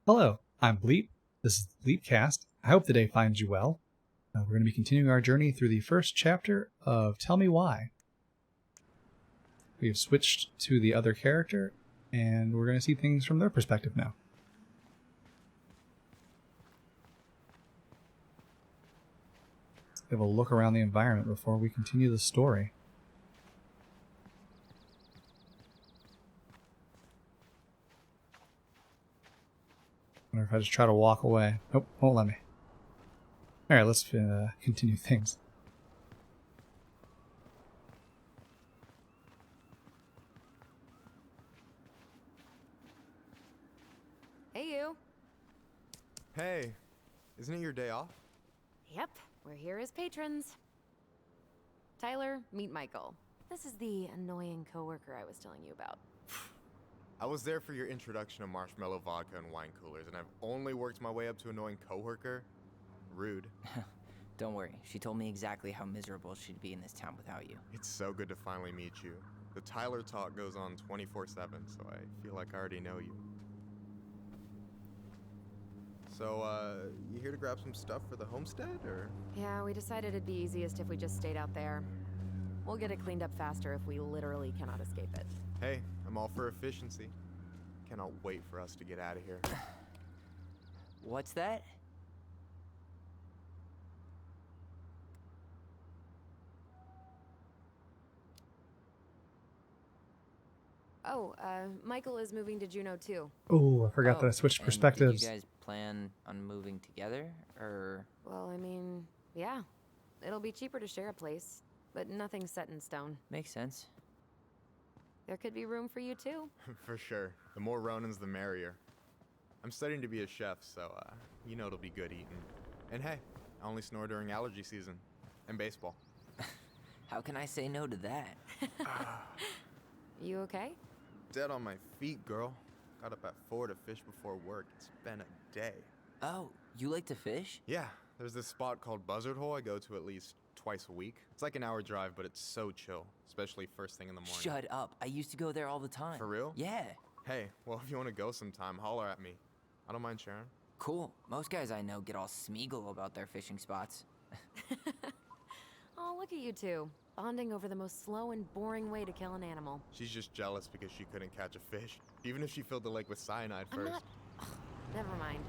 Hello, I'm Bleep. This is the Bleepcast. I hope the day finds you well. We're going to be continuing our journey through the first chapter of Tell Me Why. We have switched to the other character, and we're going to see things from their perspective now. Let's have a look around the environment before we continue the story. I wonder if I just try to walk away. Nope, won't let me. Alright, let's continue things. Hey, you. Hey, isn't it your day off? Yep, we're here as patrons. Tyler, meet Michael. This is the annoying coworker I was telling you about. I was there for your introduction to marshmallow vodka and wine coolers, and I've only worked my way up to annoying coworker. Rude. Don't worry, she told me exactly how miserable she'd be in this town without you. It's so good to finally meet you. The Tyler talk goes on 24/7, so I feel like I already know you. So, you here to grab some stuff for the homestead, or? Yeah, we decided it'd be easiest if we just stayed out there. We'll get it cleaned up faster if we literally cannot escape it. Hey, I'm all for efficiency. Cannot wait for us to get out of here. What's that? Oh, Michael is moving to Juneau too. Oh, I forgot that I switched And perspectives. did you guys plan on moving together, or? Well, I mean, yeah. It'll be cheaper to share a place, but nothing's set in stone. Makes sense. There could be room for you too. For sure. The more Ronins, the merrier. I'm studying to be a chef, so, you know it'll be good eating. And hey, I only snore during allergy season. And baseball. How can I say no to that? You okay? Dead on my feet, girl. Got up at 4 to fish before work. It's been a day. Oh, you like to fish? Yeah, there's this spot called Buzzard Hole I go to at least twice a week. It's like an hour drive, but it's so chill, especially first thing in the morning. Shut up. I used to go there all the time. For real? Yeah. Hey, well, if you want to go sometime, holler at me. I don't mind sharing. Cool. Most guys I know get all smeagol about their fishing spots. Oh, look at you two. Bonding over the most slow and boring way to kill an animal. She's just jealous because she couldn't catch a fish, even if she filled the lake with cyanide I'm first. not... Ugh, never mind.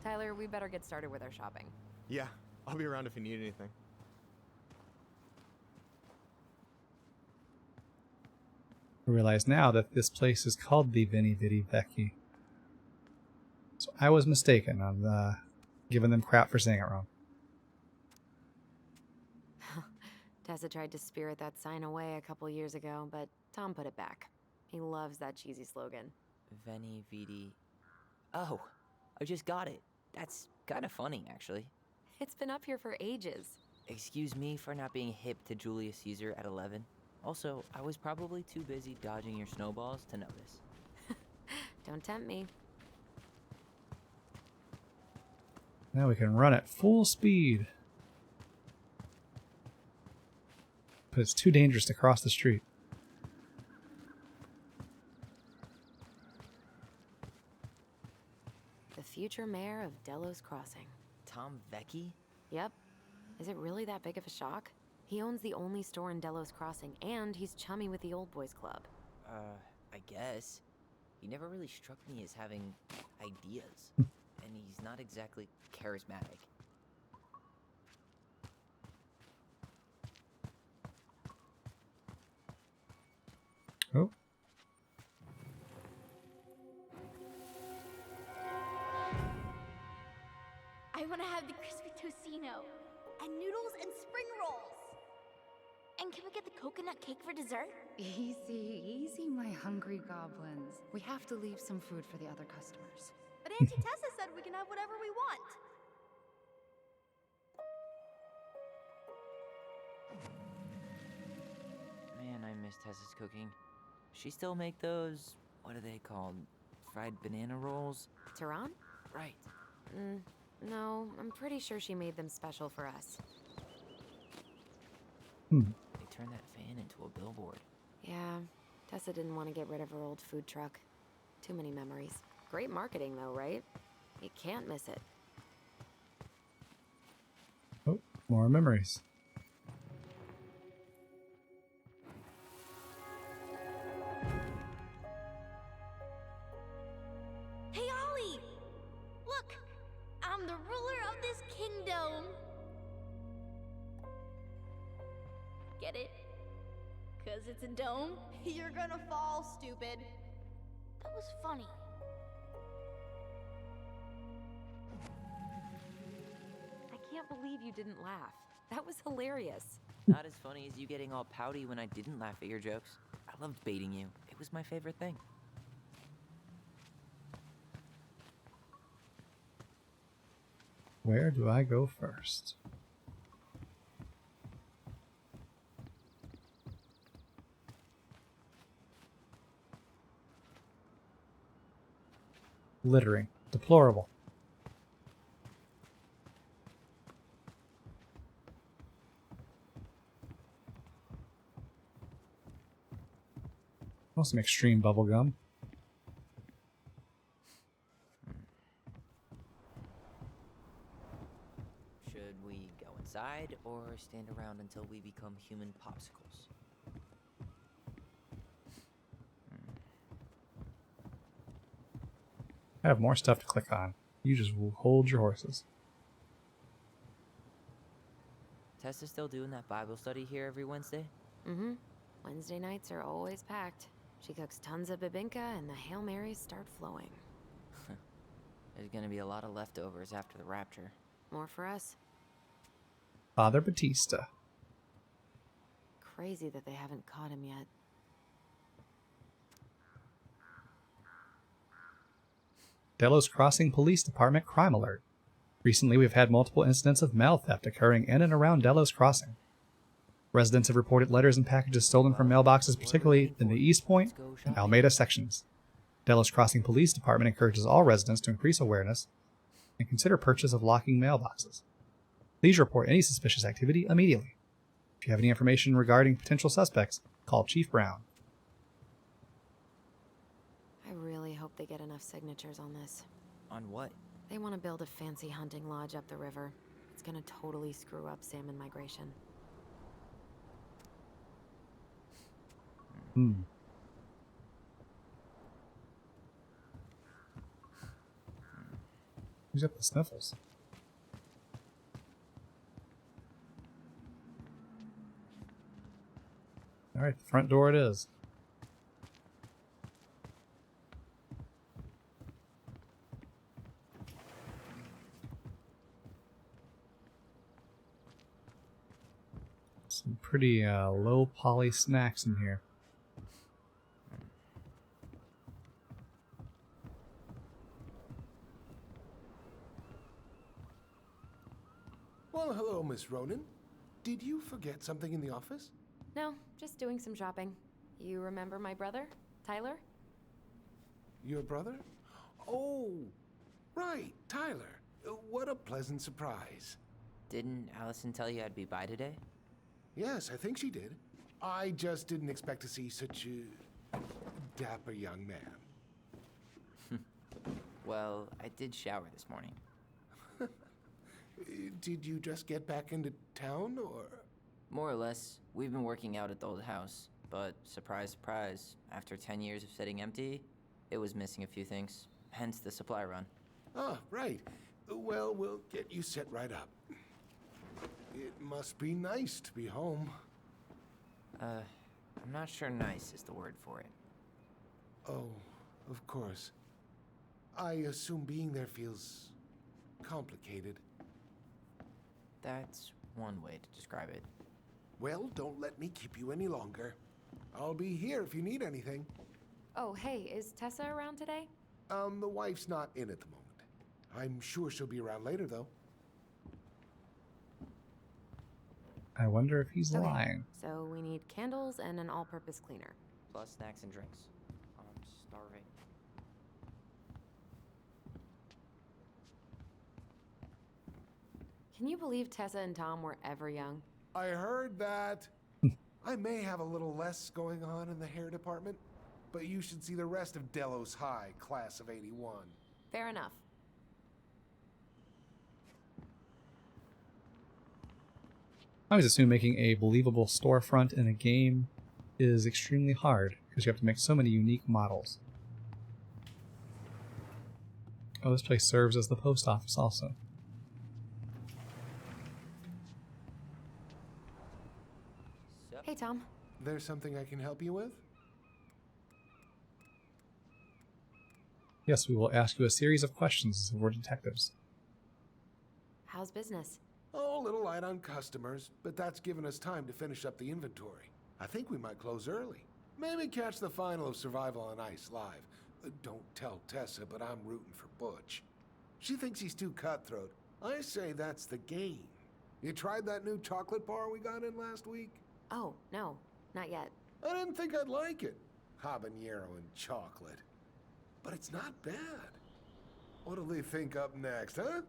Tyler, we better get started with our shopping. Yeah, I'll be around if you need anything. I realize now that this place is called the Veni Vidi Vici. So I was mistaken on giving them crap for saying it wrong. Tessa tried to spirit that sign away a couple years ago, but Tom put it back. He loves that cheesy slogan. Veni Vidi. Oh, I just got it. That's kind of funny, actually. It's been up here for ages. Excuse me for not being hip to Julius Caesar at 11. Also, I was probably too busy dodging your snowballs to notice. Don't tempt me. Now we can run at full speed. But it's too dangerous to cross the street. The future mayor of Delos Crossing. Tom Vecchi? Yep. Is it really that big of a shock? He owns the only store in Delos Crossing, and he's chummy with the Old Boys Club. I guess. He never really struck me as having ideas. And he's not exactly charismatic. Oh. I want to have the crispy tocino, and noodles and spring rolls. And can we get the coconut cake for dessert? Easy, easy, my hungry goblins. We have to leave some food for the other customers. But Auntie Tessa said we can have whatever we want. Man, I miss Tessa's cooking. She still make those, what are they called? Fried banana rolls? Tehran? Right. No, I'm pretty sure she made them special for us. They turned that fan into a billboard. Yeah, Tessa didn't want to get rid of her old food truck. Too many memories. Great marketing though, right? You can't miss it. Oh, more memories. Hey, Ollie! Look! I'm the ruler of this kingdom! Get it? 'Cause it's a dome? You're gonna fall, stupid. That was funny. I can't believe you didn't laugh. That was hilarious. Not as funny as you getting all pouty when I didn't laugh at your jokes. I loved baiting you. It was my favorite thing. Where do I go first? Littering. Deplorable. Oh, some extreme bubble gum. Should we go inside or stand around until we become human popsicles? I have more stuff to click on. You just hold your horses. Tessa's still doing that Bible study here every Wednesday? Mm-hmm. Wednesday nights are always packed. She cooks tons of bibinka and the Hail Marys start flowing. There's gonna be a lot of leftovers after the rapture. More for us. Father Batista. Crazy that they haven't caught him yet. Delos Crossing Police Department crime alert. Recently, we've had multiple incidents of mail theft occurring in and around Delos Crossing. Residents have reported letters and packages stolen from mailboxes, particularly in the East Point and Alameda sections. Delos Crossing Police Department encourages all residents to increase awareness and consider purchase of locking mailboxes. Please report any suspicious activity immediately. If you have any information regarding potential suspects, call Chief Brown. I really hope they get enough signatures on this. On what? They want to build a fancy hunting lodge up the river. It's gonna totally screw up salmon migration. Who's got the sniffles? Alright, the front door it is. Some pretty low poly snacks in here. Well, hello, Miss Ronan. Did you forget something in the office? No, just doing some shopping. You remember my brother, Tyler? Your brother? Oh, right, Tyler. What a pleasant surprise. Didn't Allison tell you I'd be by today? Yes, I think she did. I just didn't expect to see such a dapper young man. Well, I did shower this morning. Did you just get back into town, or? More or less. We've been working out at the old house, but surprise, surprise, after 10 years of sitting empty, it was missing a few things, hence the supply run. Ah, right. Well, we'll get you set right up. It must be nice to be home. I'm not sure nice is the word for it. Oh, of course. I assume being there feels complicated. That's one way to describe it. Well, don't let me keep you any longer. I'll be here if you need anything. Oh, hey, is Tessa around today? The wife's not in at the moment. I'm sure she'll be around later, though. I wonder if he's Okay. lying. So we need candles and an all-purpose cleaner. Plus snacks and drinks. I'm starving. Can you believe Tessa and Tom were ever young? I heard that. I may have a little less going on in the hair department, but you should see the rest of Delos High, class of '81. Fair enough. I always assume making a believable storefront in a game is extremely hard because you have to make so many unique models. Oh, this place serves as the post office also. So, Hey, Tom. There's something I can help you with? Yes, we will ask you a series of questions as we're detectives. How's business? Oh, a little light on customers, but that's given us time to finish up the inventory. I think we might close early. Maybe catch the final of Survival on Ice live. Don't tell Tessa, but I'm rooting for Butch. She thinks he's too cutthroat. I say that's the game. You tried that new chocolate bar we got in last week? Oh, no, not yet. I didn't think I'd like it. Habanero and chocolate. But it's not bad. What'll they think up next, huh?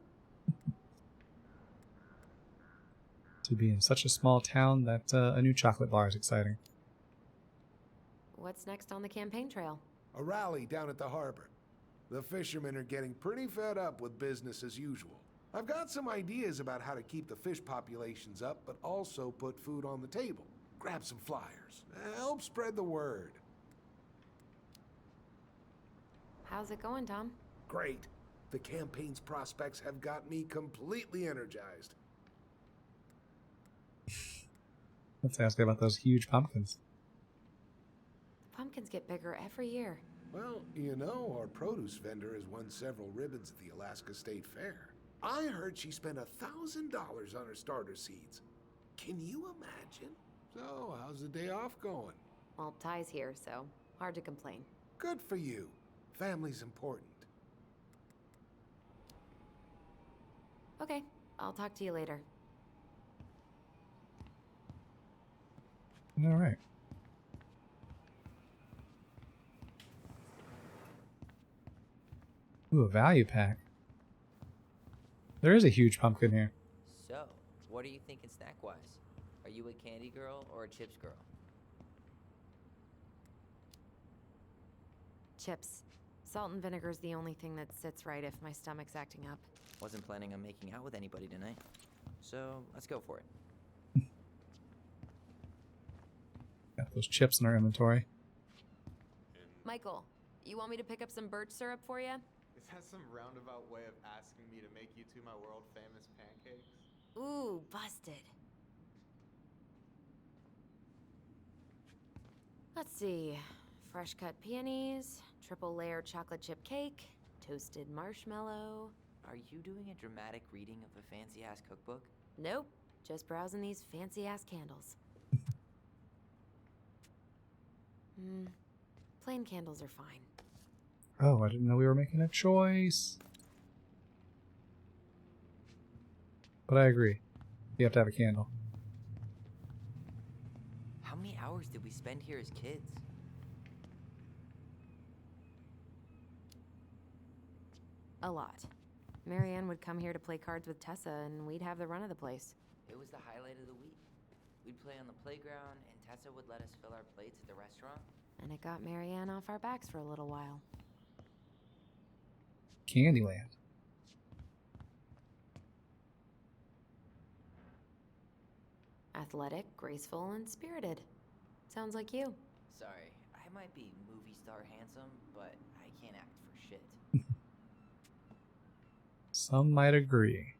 To be in such a small town, that a new chocolate bar is exciting. What's next on the campaign trail? A rally down at the harbor. The fishermen are getting pretty fed up with business as usual. I've got some ideas about how to keep the fish populations up, but also put food on the table. Grab some flyers. Help spread the word. How's it going, Tom? Great. The campaign's prospects have got me completely energized. Let's ask about those huge pumpkins. The pumpkins get bigger every year. Well, you know, our produce vendor has won several ribbons at the Alaska State Fair. I heard she spent $1,000 on her starter seeds. Can you imagine? So, how's the day off going? Well, Ty's here, so hard to complain. Good for you. Family's important. Okay, I'll talk to you later. All right. Ooh, a value pack. There is a huge pumpkin here. so, what are you thinking snack-wise? Are you a candy girl or a chips girl? Chips. Salt and vinegar's the only thing that sits right if my stomach's acting up. Wasn't planning on making out with anybody tonight. So, let's go for it. Got those chips in our inventory. Michael, you want me to pick up some birch syrup for you? Is that some roundabout way of asking me to make you two my world famous pancakes? Ooh, busted. Let's see. Fresh cut peonies, triple layer chocolate chip cake, toasted marshmallow. Are you doing a dramatic reading of a fancy-ass cookbook? Nope, just browsing these fancy ass candles. Plain candles are fine. Oh, I didn't know we were making a choice. But I agree. You have to have a candle. How many hours did we spend here as kids? A lot. Marianne would come here to play cards with Tessa, and we'd have the run of the place. It was the highlight of the week. We'd play on the playground, and Tessa would let us fill our plates at the restaurant. And it got Marianne off our backs for a little while. Candyland. Athletic, graceful, and spirited. Sounds like you. Sorry, I might be movie star handsome, but I can't act for shit. Some might agree.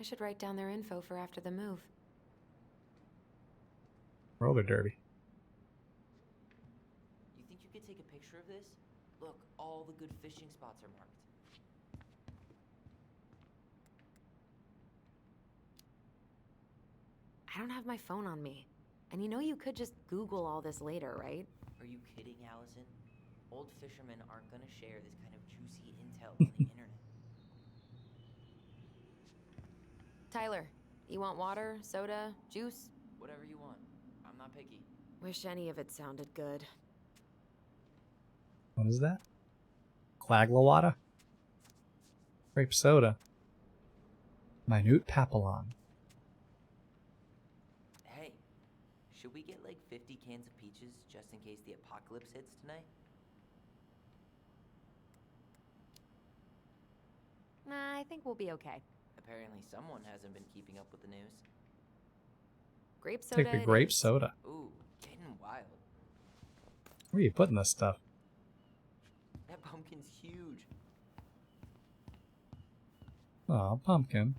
I should write down their info for after the move. Roller derby. You think you could take a picture of this? Look, all the good fishing spots are marked. I don't have my phone on me. And you know you could just Google all this later, right? Are you kidding, Allison? Old fishermen aren't gonna share this kind of juicy intel on the internet. Tyler, you want water, soda, juice? Whatever you want. I'm not picky. Wish any of it sounded good. What is that? Claglawata? Grape soda. Minute papillon. Hey, should we get like 50 cans of peaches just in case the apocalypse hits tonight? I think we'll be okay. Apparently someone hasn't been keeping up with the news. Grape soda. Take the it grape is. soda. Ooh, getting wild. Where are you putting this stuff? That pumpkin's huge. Oh, pumpkin.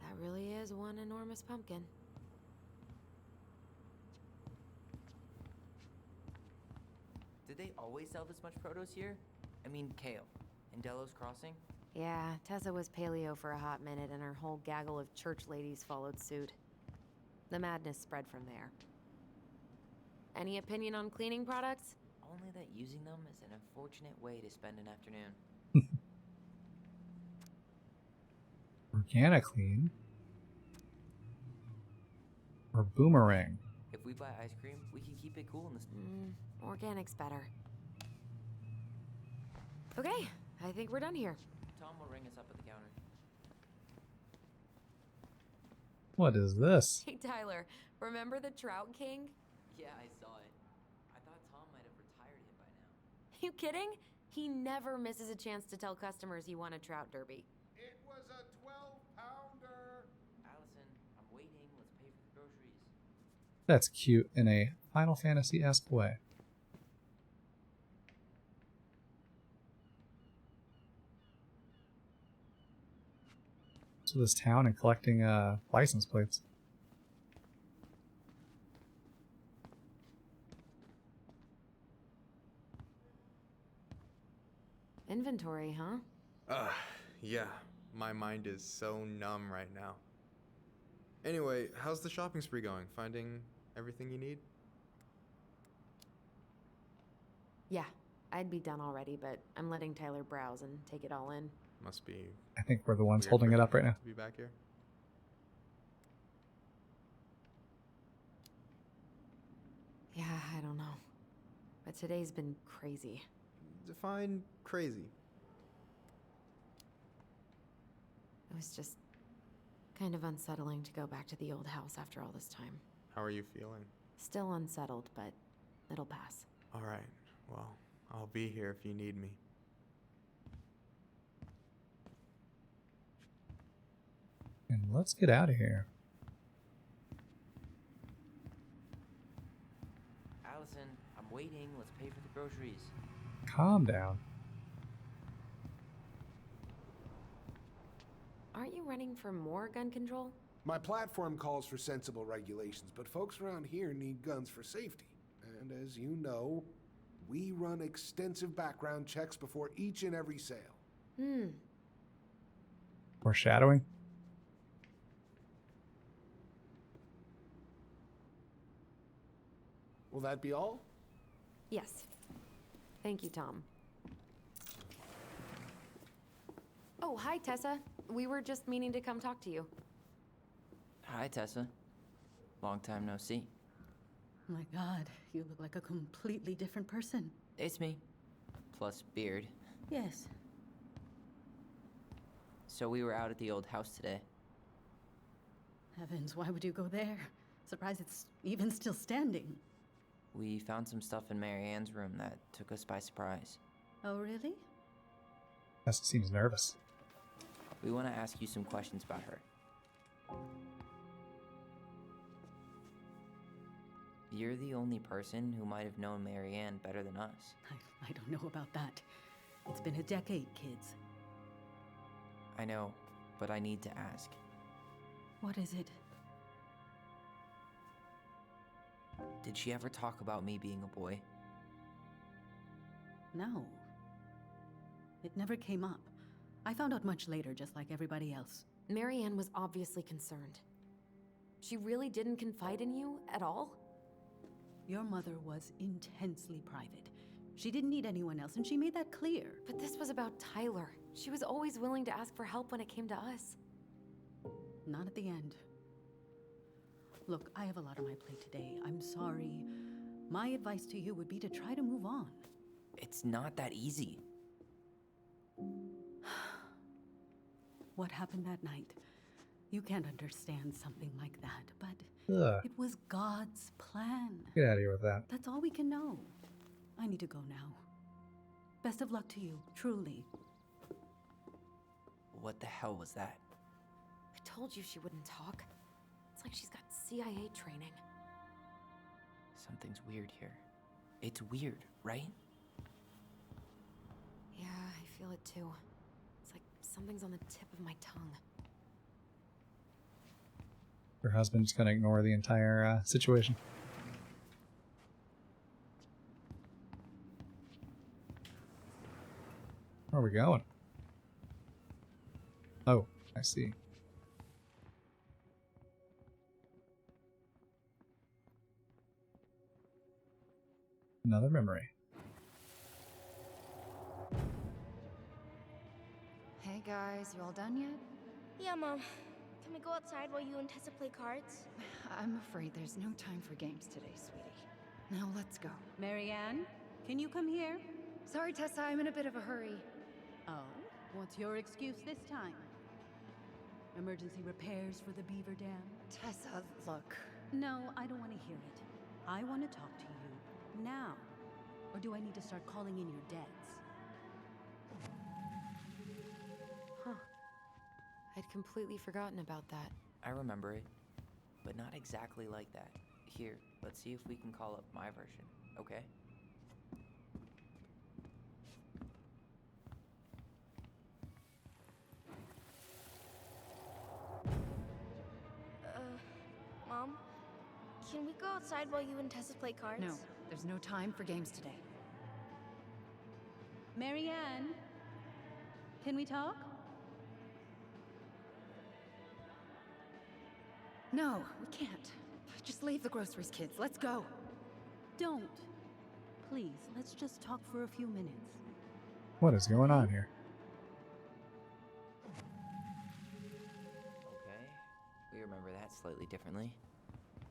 That really is one enormous pumpkin. Did they always sell this much produce here? I mean, kale. In Delos Crossing? Yeah, Tessa was paleo for a hot minute, and her whole gaggle of church ladies followed suit. The madness spread from there. Any opinion on cleaning products? Only that using them is an unfortunate way to spend an afternoon. Organic clean. Or boomerang. If we buy ice cream, we can keep it cool in this. Organic's better. Okay, I think we're done here. Tom will ring us up at the counter. What is this? Hey, Tyler, remember the Trout King? Yeah, I saw it. I thought Tom might have retired him by now. You kidding? He never misses a chance to tell customers he won a trout derby. It was a 12-pounder. Allison, I'm waiting. Let's pay for the groceries. That's cute in a Final Fantasy-esque way. So this town and collecting license plates. Inventory, huh? Yeah. My mind is so numb right now. Anyway, how's the shopping spree going? Finding everything you need? Yeah, I'd be done already, but I'm letting Tyler browse and take it all in. Must be I think we're the ones weird holding for it him up right now. to be back here. Yeah, I don't know. But today's been crazy. Define crazy. It was just kind of unsettling to go back to the old house after all this time. How are you feeling? Still unsettled, but it'll pass. All right. Well, I'll be here if you need me. And let's get out of here. Allison, I'm waiting. Let's pay for the groceries. Calm down. Aren't you running for more gun control? My platform calls for sensible regulations, but folks around here need guns for safety. And as you know, we run extensive background checks before each and every sale. Foreshadowing. Will that be all? Yes. Thank you, Tom. Oh, hi, Tessa. We were just meaning to come talk to you. Hi, Tessa. Long time no see. My God, you look like a completely different person. It's me. Plus beard. Yes. So we were out at the old house today. Heavens, why would you go there? Surprised it's even still standing. We found some stuff in Mary Ann's room that took us by surprise. Oh, really? Tessa seems nervous. We want to ask you some questions about her. You're the only person who might have known Mary Ann better than us. I don't know about that. It's been a decade, kids. I know, but I need to ask. What is it? Did she ever talk about me being a boy? No. It never came up. I found out much later, just like everybody else. Mary Ann was obviously concerned. She really didn't confide in you at all? Your mother was intensely private. She didn't need anyone else, and she made that clear. But this was about Tyler. She was always willing to ask for help when it came to us. Not at the end. Look, I have a lot on my plate today. I'm sorry. My advice to you would be to try to move on. It's not that easy. What happened that night? You can't understand something like that, but Ugh. it was God's plan. Get out of here with that. That's all we can know. I need to go now. Best of luck to you, truly. What the hell was that? I told you she wouldn't talk. It's like she's got CIA training. Something's weird here. It's weird, right? Yeah, I feel it too. It's like something's on the tip of my tongue. Her husband's gonna ignore the entire situation. Where are we going? Oh, I see. Another memory. Hey guys, you all done yet? Yeah, Mom. Can we go outside while you and Tessa play cards? I'm afraid there's no time for games today, sweetie. Now let's go. Marianne, can you come here? Sorry, Tessa, I'm in a bit of a hurry. Oh, what's your excuse this time? Emergency repairs for the beaver dam? Tessa, look. No, I don't want to hear it. I want to talk to you now. Or do I need to start calling in your debts? Huh. I'd completely forgotten about that. I remember it, but not exactly like that. Here, let's see if we can call up my version, okay? Mom? Can we go outside while you and Tessa play cards? No, there's no time for games today. Marianne, can we talk? No, we can't. Just leave the groceries, kids. Let's go. Don't. Please, let's just talk for a few minutes. What is going on here? Okay, we remember that slightly differently.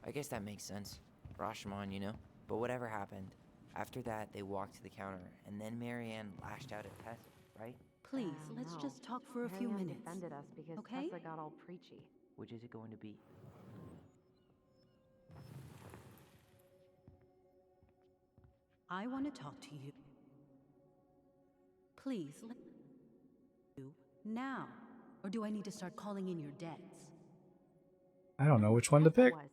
I guess that makes sense. Rashomon, you know? But whatever happened, after that they walked to the counter, and then Marianne lashed out at Tessa, right? Please, let's No. just talk for a few Marianne minutes. defended us because Okay? Tessa got all preachy. Which is it going to be? I want to talk to you. Please, let you now. Or do I need to start calling in your debts? I don't know which one to Tessa pick. was.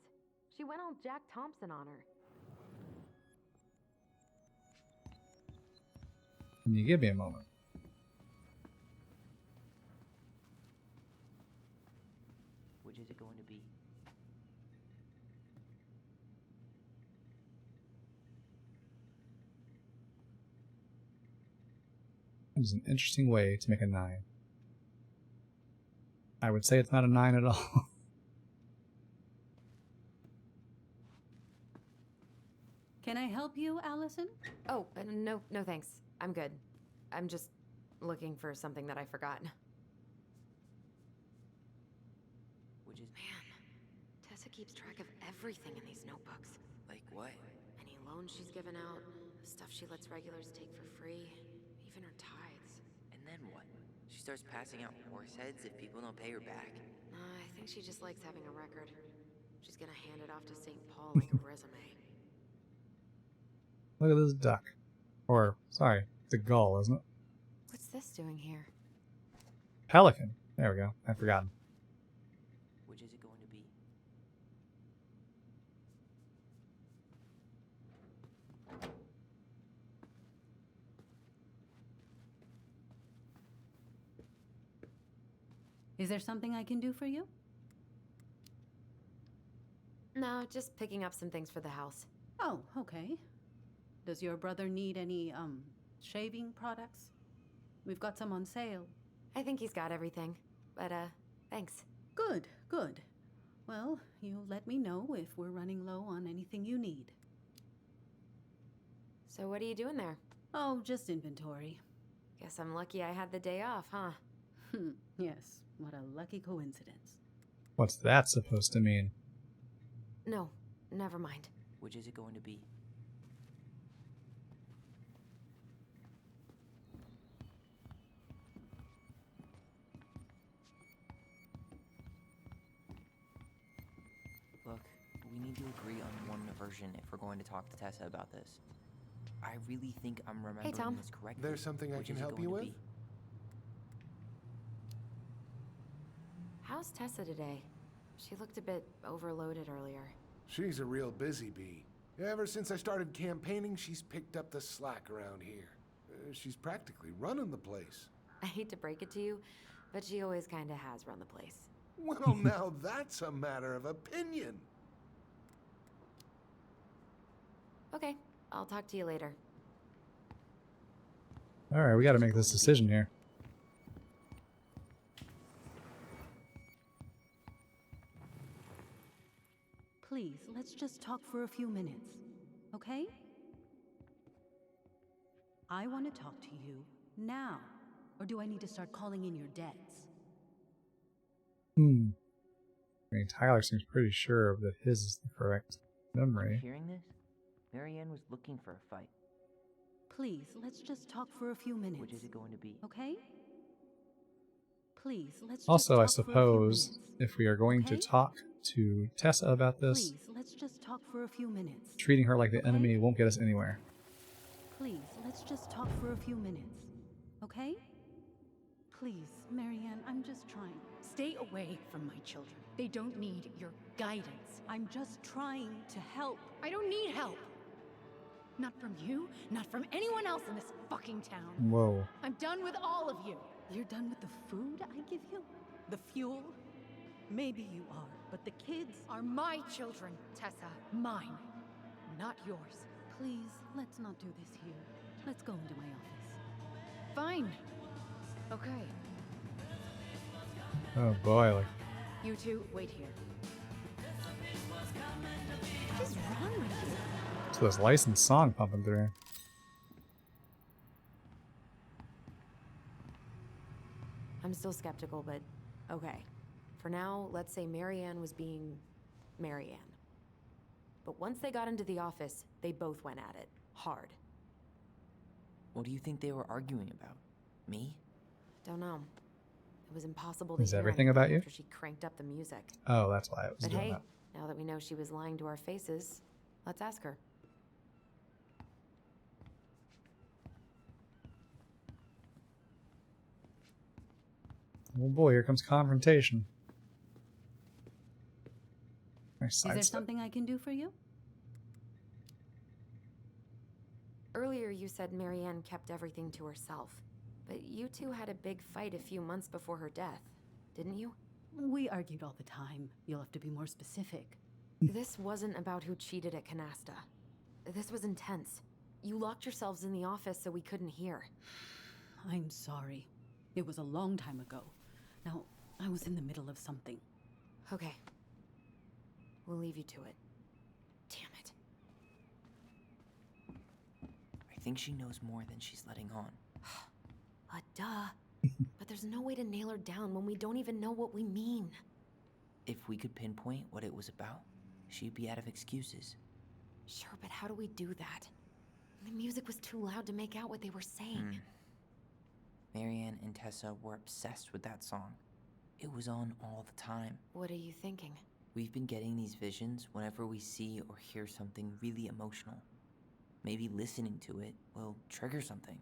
She went all Jack Thompson on her. Can you give me a moment? Which is it going to be? That is an interesting way to make a 9. I would say it's not a 9 at all. Can I help you, Allison? Oh, no thanks. I'm good. I'm just looking for something that I forgot. Which is Man, Tessa keeps track of everything in these notebooks. like what? Any loans she's given out, stuff she lets regulars take for free, even her tithes. And then what? She starts passing out horse heads if people don't pay her back. I think she just likes having a record. She's gonna hand it off to St. Paul like a resume. Look at this duck. Or, sorry, it's a gull, isn't it? What's this doing here? Pelican. There we go. I'd forgotten. Which is it going to be? Is there something I can do for you? No, just picking up some things for the house. Oh, okay. Does your brother need any, shaving products? We've got some on sale. I think he's got everything. But, thanks. Good, good. Well, you let me know if we're running low on anything you need. So what are you doing there? Oh, just inventory. Guess I'm lucky I had the day off, huh? Yes, what a lucky coincidence. What's that supposed to mean? No, never mind. Which is it going to be? Look, we need to agree on one version if we're going to talk to Tessa about this. I really think I'm remembering Tom. this correctly. There's something I Which can is it help going you to with? be? How's Tessa today? She looked a bit overloaded earlier. She's a real busy bee. Ever since I started campaigning, she's picked up the slack around here. She's practically running the place. I hate to break it to you, but she always kind of has run the place. Well, now that's a matter of opinion. Okay, I'll talk to you later. All right, we got to make this decision here. Please, let's just talk for a few minutes, okay? I want to talk to you now. Or do I need to start calling in your debts? I mean, Tyler seems pretty sure that his is the correct memory. Hearing this? Marianne was looking for a fight. Please, let's just talk for a few minutes. Which is it going to be? Okay? Please, let's Also, I just talk for a few suppose minutes. if we are going to Okay? talk to Tessa about this, Please, let's just talk for a few minutes. treating her like the Okay? enemy won't get us anywhere. Please, let's just talk for a few minutes. Okay? Please, Marianne, I'm just trying. Stay away from my children. They don't need your guidance. I'm just trying to help. I don't need help. Not from you, not from anyone else in this fucking town. Whoa. I'm done with all of you. You're done with the food I give you? The fuel? Maybe you are, but the kids Are my children, Tessa. Mine, not yours. Please, let's not do this here. Let's go into my office. Fine. Okay. Oh boy, like, You two, wait here. What is wrong with you? so this licensed song pumping through. I'm still skeptical, but okay. For now, let's say Marianne was being Marianne. But once they got into the office, they both went at it. Hard. What do you think they were arguing about? Me? Don't know. It was impossible to Is hear everything anything about you? after she cranked up the music. Oh, that's why I was But doing hey, that. now that we know she was lying to our faces, let's ask her. Oh boy, here comes confrontation. Nice Is there sidestep. something I can do for you? Earlier you said Marianne kept everything to herself. But you two had a big fight a few months before her death, didn't you? We argued all the time. You'll have to be more specific. This wasn't about who cheated at Canasta. This was intense. You locked yourselves in the office so we couldn't hear. I'm sorry. It was a long time ago. Now, I was in the middle of something. Okay. We'll leave you to it. Damn it. I think she knows more than she's letting on. Duh. But there's no way to nail her down when we don't even know what we mean. If we could pinpoint what it was about, she'd be out of excuses. Sure, but how do we do that? The music was too loud to make out what they were saying. Marianne and Tessa were obsessed with that song. It was on all the time. What are you thinking? We've been getting these visions whenever we see or hear something really emotional. Maybe listening to it will trigger something.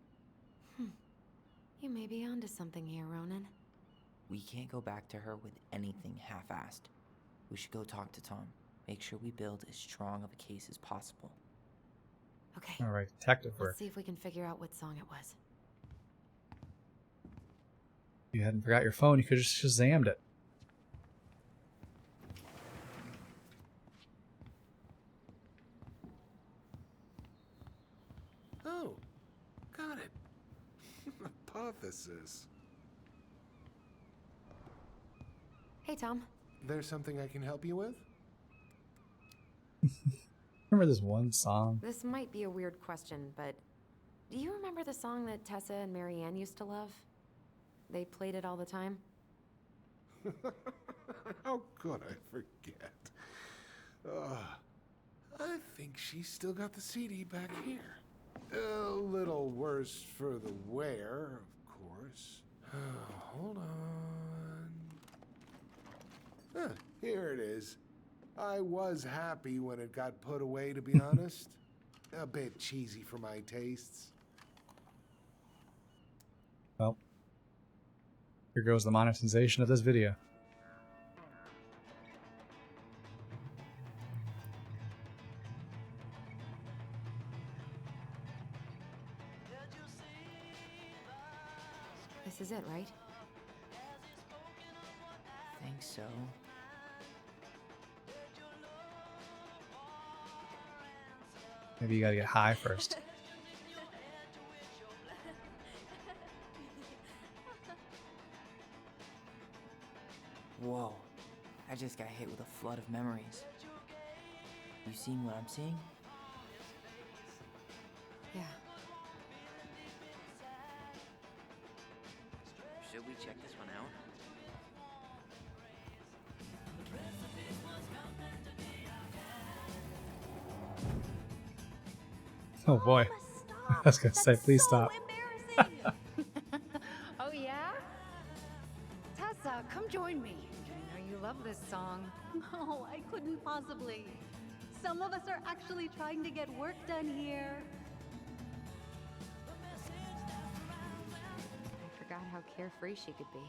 You may be onto something here, Ronan. We can't go back to her with anything half-assed. We should go talk to Tom. Make sure we build as strong of a case as possible. Okay. All right, detective work. Let's see if we can figure out what song it was. If you hadn't forgot your phone, you could have just Shazammed it. Oh, got it. Hypothesis. Hey, Tom. There's something I can help you with? Remember this one song? This might be a weird question, but do you remember the song that Tessa and Marianne used to love? They played it all the time. How could I forget? I think she's still got the CD back here. A little worse for the wear, of course. Hold on. Here it is. I was happy when it got put away, to be honest. A bit cheesy for my tastes. Well, here goes the monetization of this video. This is it, right? Think so. Maybe you gotta get high first. Whoa. I just got hit with a flood of memories. You seeing what I'm seeing? Yeah. Should we check this one out? Oh boy. I was gonna say, please stop. Oh, yeah? Tessa, come join me. I know you love this song. No, I couldn't possibly. Some of us are actually trying to get work done here. I forgot how carefree she could be.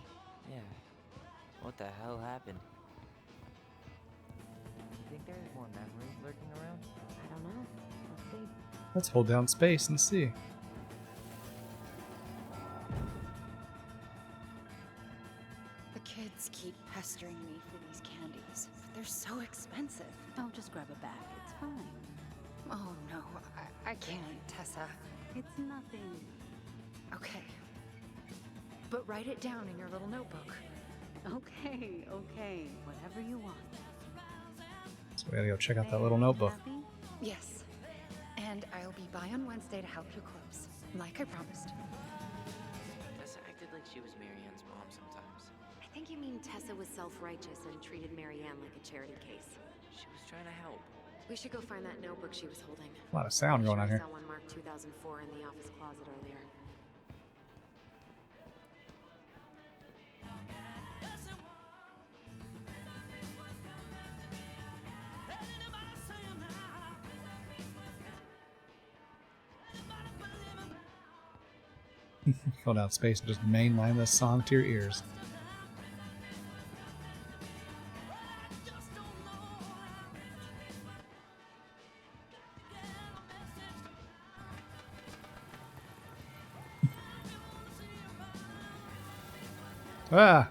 Yeah. What the hell happened? You think there's more memories lurking around? I don't know. Let's see. Let's hold down space and see. The kids keep pestering me for these candies. They're so expensive. Don't just grab a bag. It's fine. Oh, no, I can't, Tessa. It's nothing. Okay. But write it down in your little notebook. Okay, okay. Whatever you want. So we gotta go check out that little notebook. Happy? Yes. And I'll be by on Wednesday to help you close, like I promised. Tessa acted like she was Marianne's mom sometimes. I think you mean Tessa was self-righteous and treated Marianne like a charity case. She was trying to help. We should go find that notebook she was holding. A lot of sound going on I here. saw one marked 2004 in the office closet earlier. Hold out space and just mainline this song to your ears. Ah!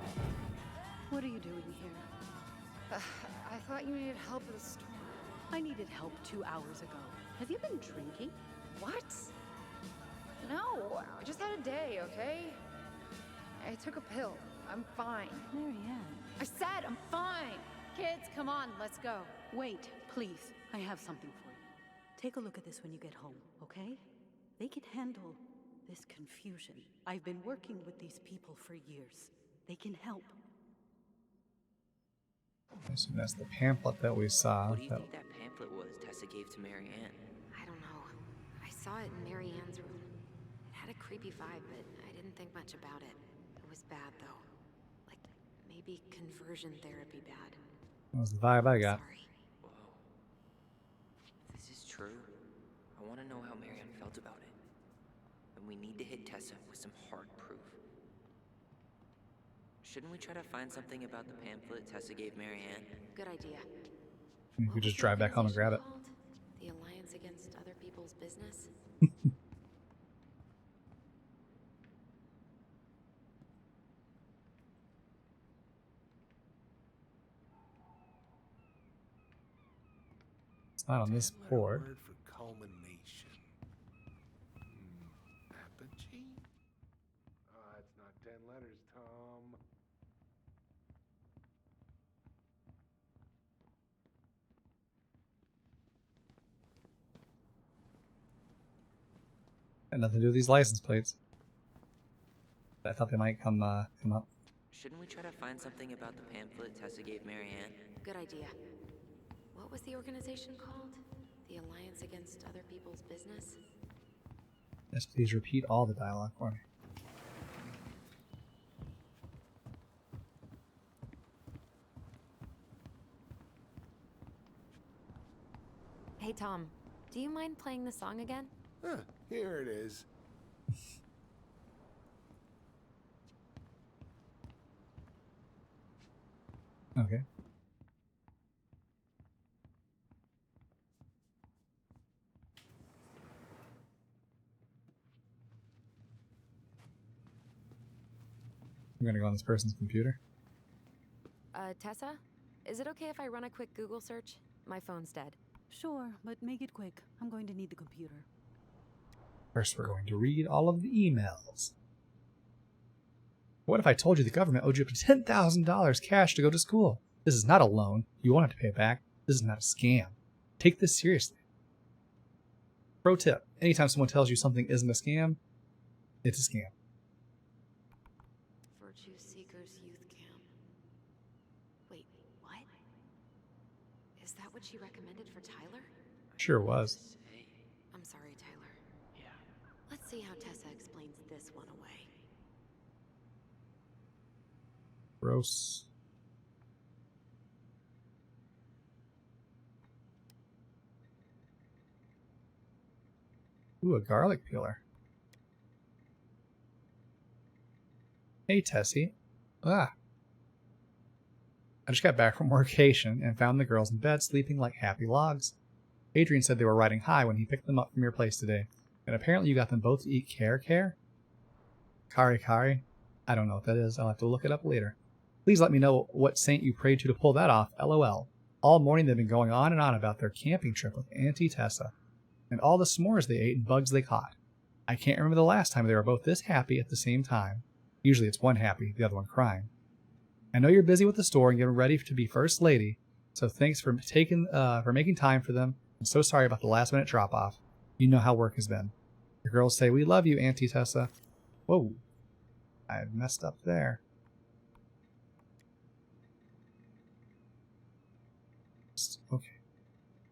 What are you doing here? I thought you needed help with the storm. I needed help 2 hours ago. Have you been drinking? What? No, I just had a day, okay? I took a pill. I'm fine. Marianne. I said I'm fine. Kids, come on, let's go. Wait, please. I have something for you. Take a look at this when you get home, okay? They can handle this confusion. I've been working with these people for years. They can help. I assume that's the pamphlet that we saw. What do you think that pamphlet was Tessa gave to Marianne? I don't know. I saw it in Marianne's room. It had a creepy vibe, but I didn't think much about it. It was bad, though. Like, maybe conversion therapy bad. That was the vibe I got. Sorry. Whoa. If this is true, I want to know how Marianne felt about it. And we need to hit Tessa with some hard proof. Shouldn't we try to find something about the pamphlet Tessa gave Marianne? Good idea. We What could was just the drive back home and grab it. organization called? The Alliance Against Other People's Business? It's not on this 10-letter board. Word for culmination. Apogee? It's not 10 letters, Tom. Got nothing to do with these license plates. I thought they might come up. Shouldn't we try to find something about the pamphlet Tessa gave Marianne? Good idea. What was the organization called? The Alliance Against Other People's Business? Yes, please repeat all the dialogue for me. Hey, Tom. Do you mind playing the song again? Huh, here it is. Okay. I'm gonna go on this person's computer. Tessa? Is it okay if I run a quick Google search? My phone's dead. Sure, but make it quick. I'm going to need the computer. First, we're going to read all of the emails. What if I told you the government owed you up to $10,000 cash to go to school? This is not a loan. You won't have to pay it back. This is not a scam. Take this seriously. Pro tip. Anytime someone tells you something isn't a scam, it's a scam. Virtue Seekers Youth Camp. Wait, what? Is that what she recommended for Tyler? Sure was. I'm sorry, Tyler. Yeah. Let's see how Tessa explains this one away. Gross. Ooh, a garlic peeler. Hey, Tessie. I just got back from workation and found the girls in bed sleeping like happy logs. Adrian said they were riding high when he picked them up from your place today, and apparently you got them both to eat care? Kari kari? I don't know what that is. I'll have to look it up later. Please let me know what saint you prayed to pull that off, LOL. All morning they've been going on and on about their camping trip with Auntie Tessa, and all the s'mores they ate and bugs they caught. I can't remember the last time they were both this happy at the same time. Usually it's one happy, the other one crying. I know you're busy with the store and getting ready to be First Lady, so thanks for making time for them. I'm so sorry about the last minute drop off. You know how work has been. The girls say we love you, Auntie Tessa. Whoa, I messed up there. Okay.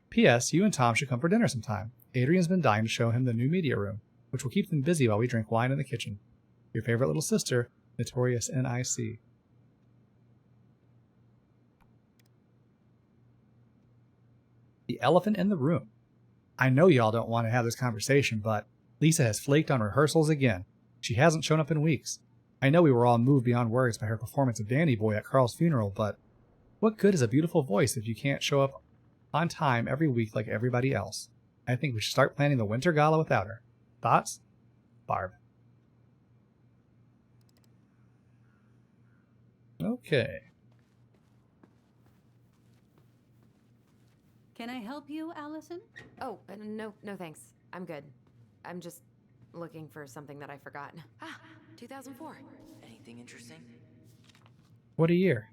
P.S. You and Tom should come for dinner sometime. Adrian's been dying to show him the new media room, which will keep them busy while we drink wine in the kitchen. Your favorite little sister, Notorious N.I.C. The elephant in the room. I know y'all don't want to have this conversation, but Lisa has flaked on rehearsals again. She hasn't shown up in weeks. I know we were all moved beyond words by her performance of Danny Boy at Carl's funeral, but what good is a beautiful voice if you can't show up on time every week like everybody else? I think we should start planning the winter gala without her. Thoughts? Barb. Okay. Can I help you, Allison? Oh, no thanks. I'm good. I'm just looking for something that I forgot. 2004. Anything interesting? What a year.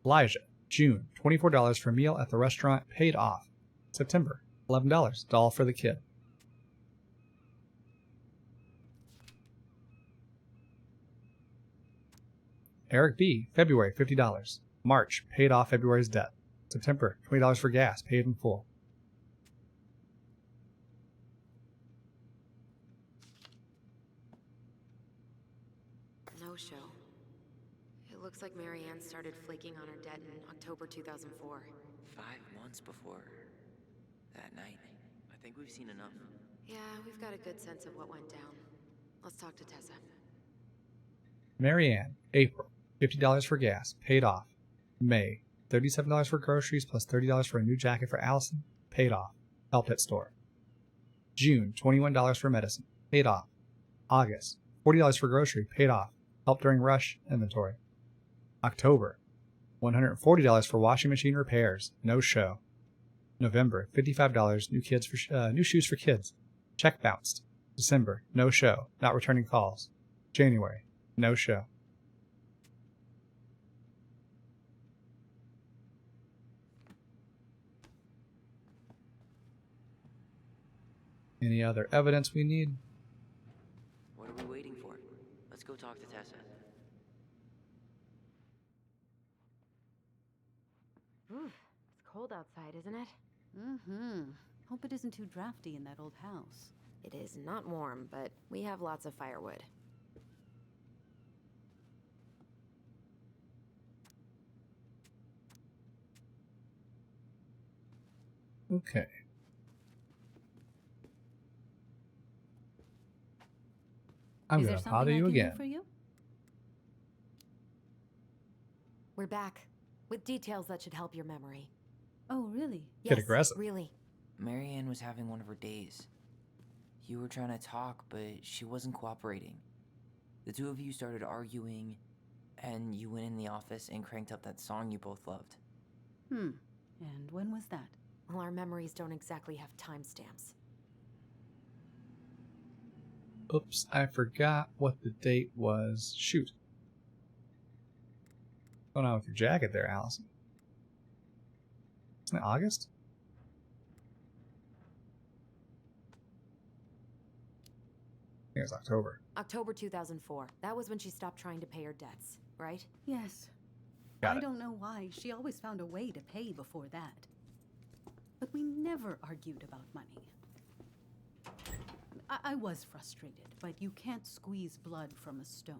Elijah, June, $24 for a meal at the restaurant, paid off. September, $11, doll for the kid. Eric B., February, $50. March, paid off February's debt. September, $20 for gas, paid in full. No show. It looks like Marianne started flaking on her debt in October 2004. 5 months before that night. I think we've seen enough. Yeah, we've got a good sense of what went down. Let's talk to Tessa. Marianne, April, $50 for gas, paid off. May, $37 for groceries plus $30 for a new jacket for Allison, paid off. Helped at store. June, $21 for medicine, paid off. August, $40 for grocery, paid off. Helped during rush inventory. October, $140 for washing machine repairs, no show. November, $55, new shoes for kids, check bounced. December, no show, not returning calls. January, no show. Any other evidence we need? What are we waiting for? Let's go talk to Tessa. Oof, it's cold outside, isn't it? Mm-hmm. Hope it isn't too drafty in that old house. It is not warm, but we have lots of firewood. Okay. I'm Is there gonna something bother I you can again. do for you? We're back. With details that should help your memory. Oh, really? Get Yes, aggressive. really. Marianne was having one of her days. You were trying to talk, but she wasn't cooperating. The two of you started arguing, and you went in the office and cranked up that song you both loved. And when was that? Well, our memories don't exactly have timestamps. Oops, I forgot what the date was. Shoot. What's going on with your jacket there, Allison? Isn't it August? I think it was October. October 2004. That was when she stopped trying to pay her debts, right? Yes. Got I it. don't know why. She always found a way to pay before that. But we never argued about money. I was frustrated, but you can't squeeze blood from a stone.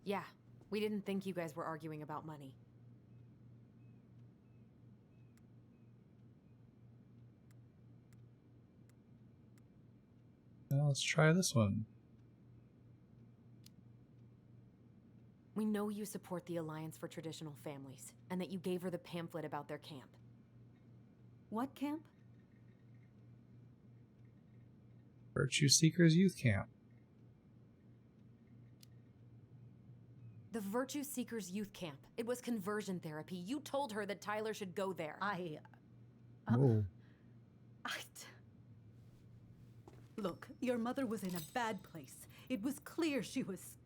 Yeah, we didn't think you guys were arguing about money. Well, let's try this one. We know you support the Alliance for Traditional Families, and that you gave her the pamphlet about their camp. What camp? Virtue Seekers Youth Camp. The Virtue Seekers Youth Camp. It was conversion therapy. You told her that Tyler should go there. Oh. Look, your mother was in a bad place. It was clear she was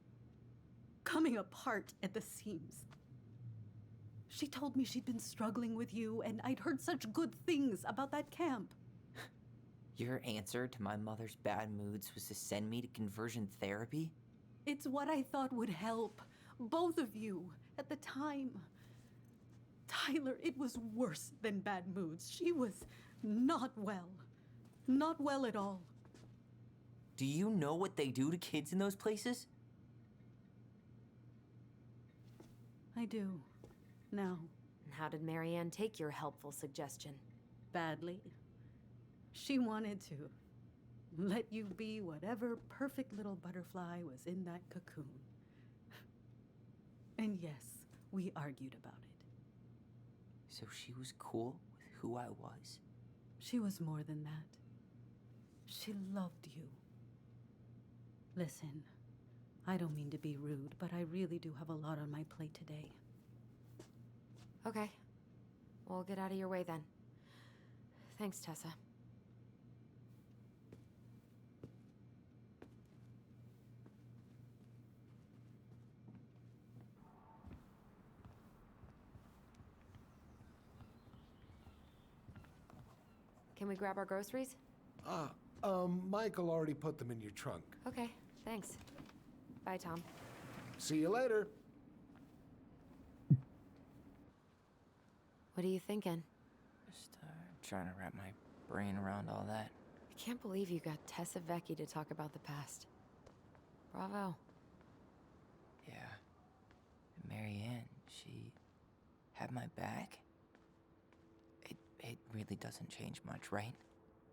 coming apart at the seams. She told me she'd been struggling with you, and I'd heard such good things about that camp. Your answer to my mother's bad moods was to send me to conversion therapy? It's what I thought would help both of you at the time. Tyler, it was worse than bad moods. She was not well. Not well at all. Do you know what they do to kids in those places? I do. Now. How did Marianne take your helpful suggestion? Badly. She wanted to let you be whatever perfect little butterfly was in that cocoon. And yes, we argued about it. So she was cool with who I was? She was more than that. She loved you. Listen, I don't mean to be rude, but I really do have a lot on my plate today. Okay. We'll get out of your way then. Thanks, Tessa. Can we grab our groceries? Michael already put them in your trunk. Okay, thanks. Bye, Tom. See you later. What are you thinking? Just trying to wrap my brain around all that. I can't believe you got Tessa Vecchi to talk about the past. Bravo. Yeah. Marianne, she had my back. It really doesn't change much, right?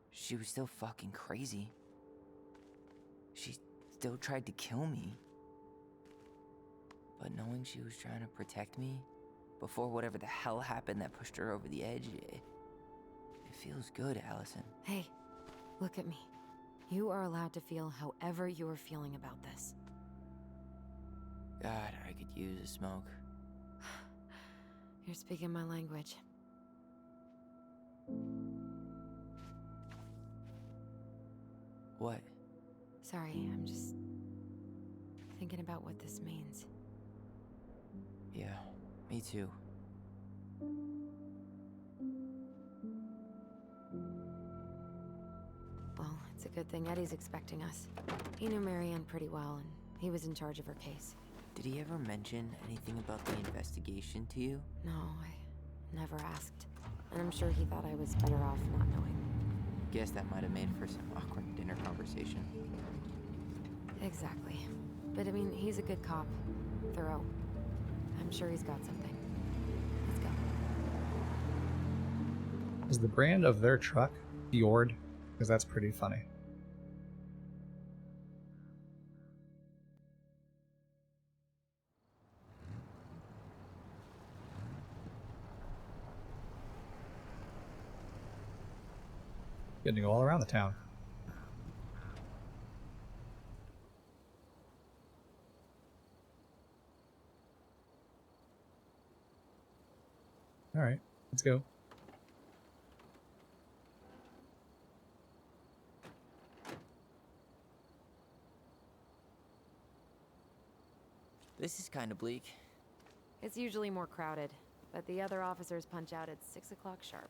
She was still fucking crazy. She still tried to kill me. But knowing she was trying to protect me before whatever the hell happened that pushed her over the edge, it feels good, Allison. Hey, look at me. You are allowed to feel however you're feeling about this. God, I could use a smoke. You're speaking my language. What? Sorry, I'm just thinking about what this means. Yeah, me too. Well, it's a good thing Eddie's expecting us. He knew Marianne pretty well, and he was in charge of her case. Did he ever mention anything about the investigation to you? No, I never asked. And I'm sure he thought I was better off not knowing. Guess that might have made for some awkward dinner conversation. Exactly. But I mean, he's a good cop. Thorough. I'm sure he's got something. Let's go. Is the brand of their truck Fjord? Because that's pretty funny. Getting to go all around the town. All right, let's go. This is kind of bleak. It's usually more crowded, but the other officers punch out at 6 o'clock sharp.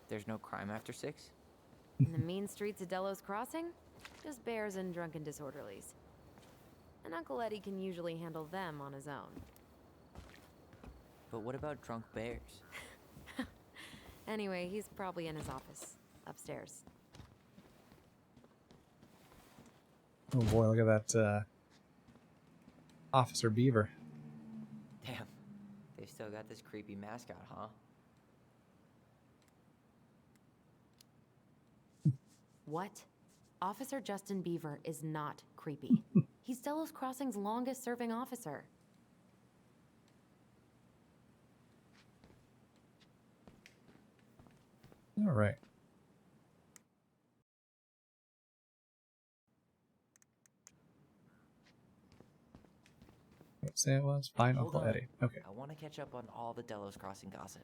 There's no crime after 6? In the mean streets of Delos Crossing, just bears and drunken disorderlies. And Uncle Eddie can usually handle them on his own. But what about drunk bears? Anyway, he's probably in his office, upstairs. Oh boy, look at that Officer Beaver. Damn, they still got this creepy mascot, huh? What? Officer Justin Beaver is not creepy. He's Delos Crossing's longest serving officer. All right. What say it was? Find Hold Uncle on. Eddie. Okay. I want to catch up on all the Delos Crossing gossip.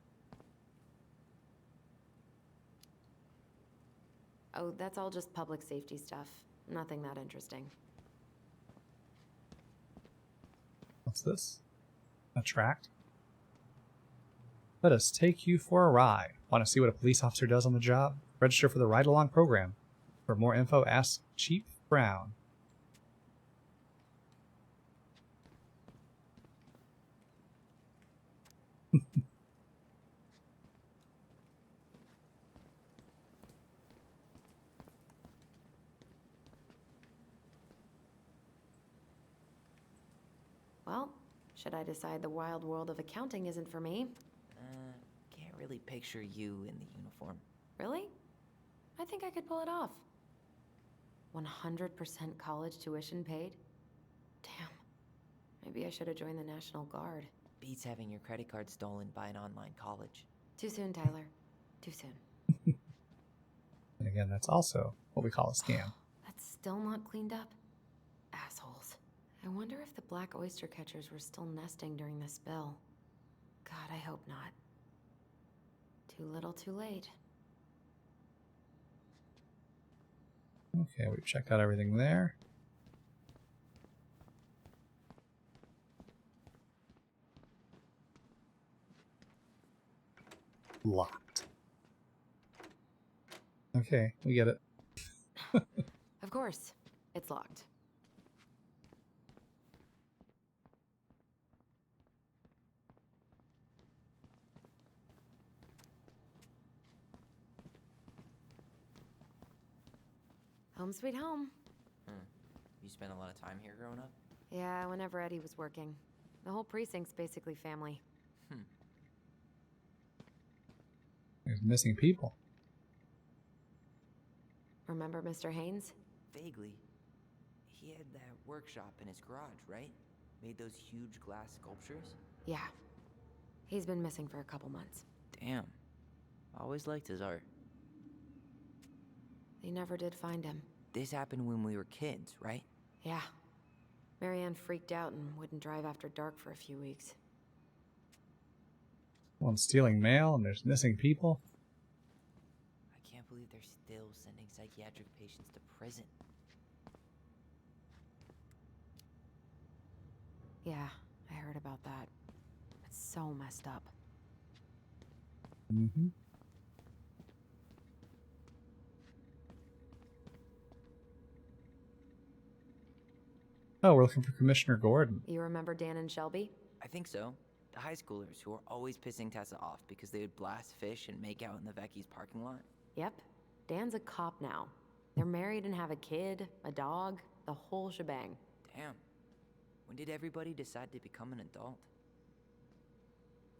Oh, that's all just public safety stuff. Nothing that interesting. What's this? A tract? Let us take you for a ride. Want to see what a police officer does on the job? Register for the Ride Along program. For more info, ask Chief Brown. Well, should I decide the wild world of accounting isn't for me? Can't really picture you in the uniform. Really? I think I could pull it off. 100% college tuition paid? Damn. Maybe I should have joined the National Guard. Beats having your credit card stolen by an online college. Too soon, Tyler. Too soon. And again, that's also what we call a scam. That's still not cleaned up? Assholes. I wonder if the black oyster catchers were still nesting during the spill. God, I hope not. Too little, too late. Okay, we've checked out everything there. Locked. Okay, we get it. Of course, it's locked. Home sweet home. You spent a lot of time here growing up? Yeah, whenever Eddie was working. The whole precinct's basically family. There's missing people. Remember Mr. Haynes? Vaguely. He had that workshop in his garage, right? Made those huge glass sculptures? Yeah. He's been missing for a couple months. Damn. Always liked his art. They never did find him. This happened when we were kids, right? Yeah. Marianne freaked out and wouldn't drive after dark for a few weeks. One's stealing mail and there's missing people. I can't believe they're still sending psychiatric patients to prison. Yeah, I heard about that. It's so messed up. Mm-hmm. Oh, we're looking for Commissioner Gordon. You remember Dan and Shelby? I think so. The high schoolers who were always pissing Tessa off because they would blast fish and make out in the Vecchi's parking lot. Yep. Dan's a cop now. They're married and have a kid, a dog, the whole shebang. Damn. When did everybody decide to become an adult?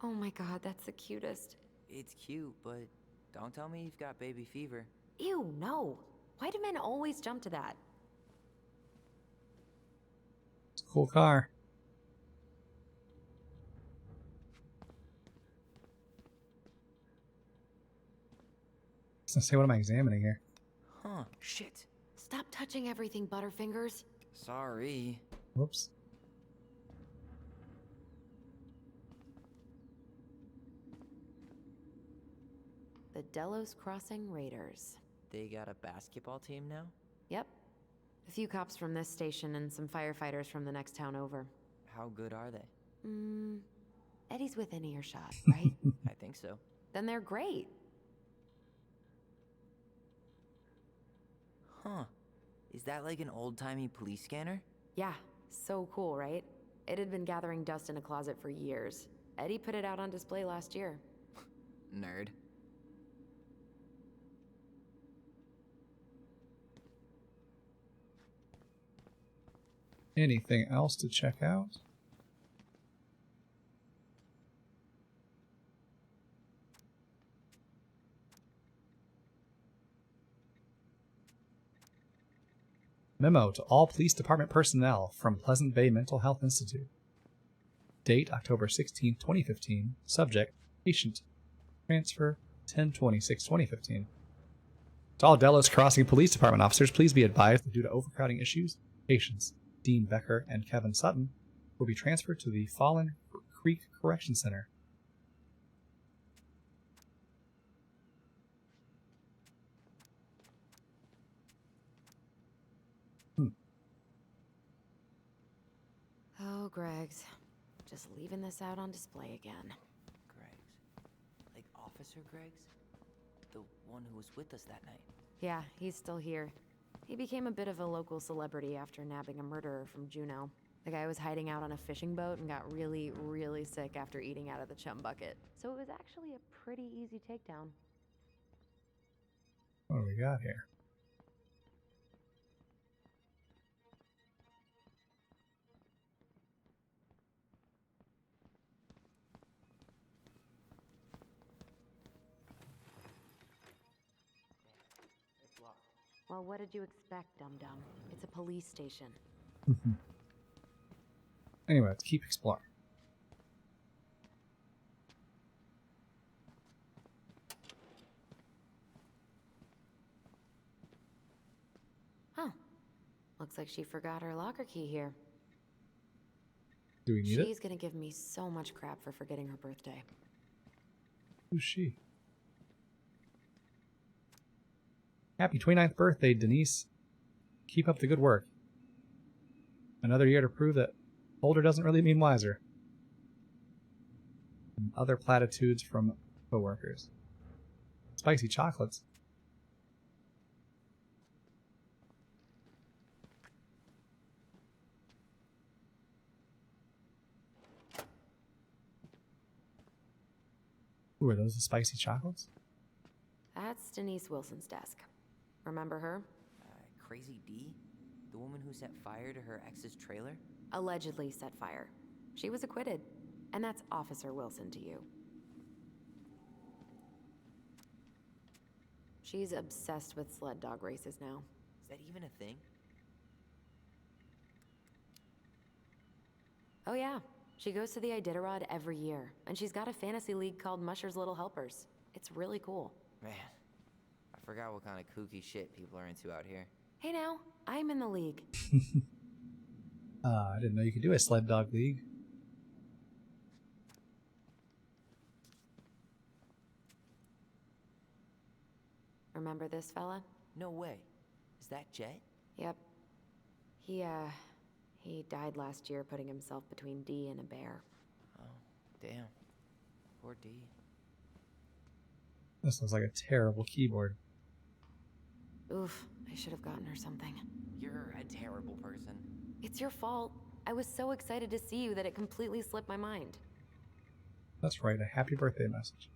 Oh my god, that's the cutest. It's cute, but don't tell me you've got baby fever. Ew, no. Why do men always jump to that? It's a cool car. So say, what am I examining here? Huh, shit. Stop touching everything, Butterfingers. Sorry. Whoops. The Delos Crossing Raiders. They got a basketball team now? Yep. A few cops from this station and some firefighters from the next town over. How good are they? Eddie's within earshot, right? I think so. Then they're great. Huh. Is that like an old-timey police scanner? Yeah, so cool, right? It had been gathering dust in a closet for years. Eddie put it out on display last year. Nerd. Anything else to check out? Memo to all police department personnel from Pleasant Bay Mental Health Institute. Date October 16, 2015. Subject patient. Transfer 10/26/2015. To all Delos Crossing Police Department officers, please be advised that due to overcrowding issues, patients Dean Becker and Kevin Sutton will be transferred to the Fallen Creek Correction Center. Oh, Greg's. Just leaving this out on display again. Greg's. Like Officer Greg's? The one who was with us that night. Yeah, he's still here. He became a bit of a local celebrity after nabbing a murderer from Juneau. The guy was hiding out on a fishing boat and got really, really sick after eating out of the chum bucket. So it was actually a pretty easy takedown. What do we got here? Well, what did you expect, dum-dum? It's a police station. Anyway, let's keep exploring. Huh. Looks like she forgot her locker key here. Do we need it? She's gonna give me so much crap for forgetting her birthday. Who's she? Happy 29th birthday, Denise. Keep up the good work. Another year to prove that older doesn't really mean wiser. And other platitudes from coworkers. Spicy chocolates. Ooh, are those the spicy chocolates? That's Denise Wilson's desk. Remember her? Crazy D? The woman who set fire to her ex's trailer? Allegedly set fire. She was acquitted. And that's Officer Wilson to you. She's obsessed with sled dog races now. Is that even a thing? Oh yeah, she goes to the Iditarod every year, and she's got a fantasy league called Musher's Little Helpers. It's really cool. Man, I forgot what kind of kooky shit people are into out here. Hey now, I'm in the league. I didn't know you could do a sled dog league. Remember this fella? No way. Is that Jet? Yep. He died last year putting himself between D and a bear. Oh, damn. Poor D. This looks like a terrible keyboard. Oof, I should have gotten her something. You're a terrible person. It's your fault. I was so excited to see you that it completely slipped my mind. That's right, a happy birthday message.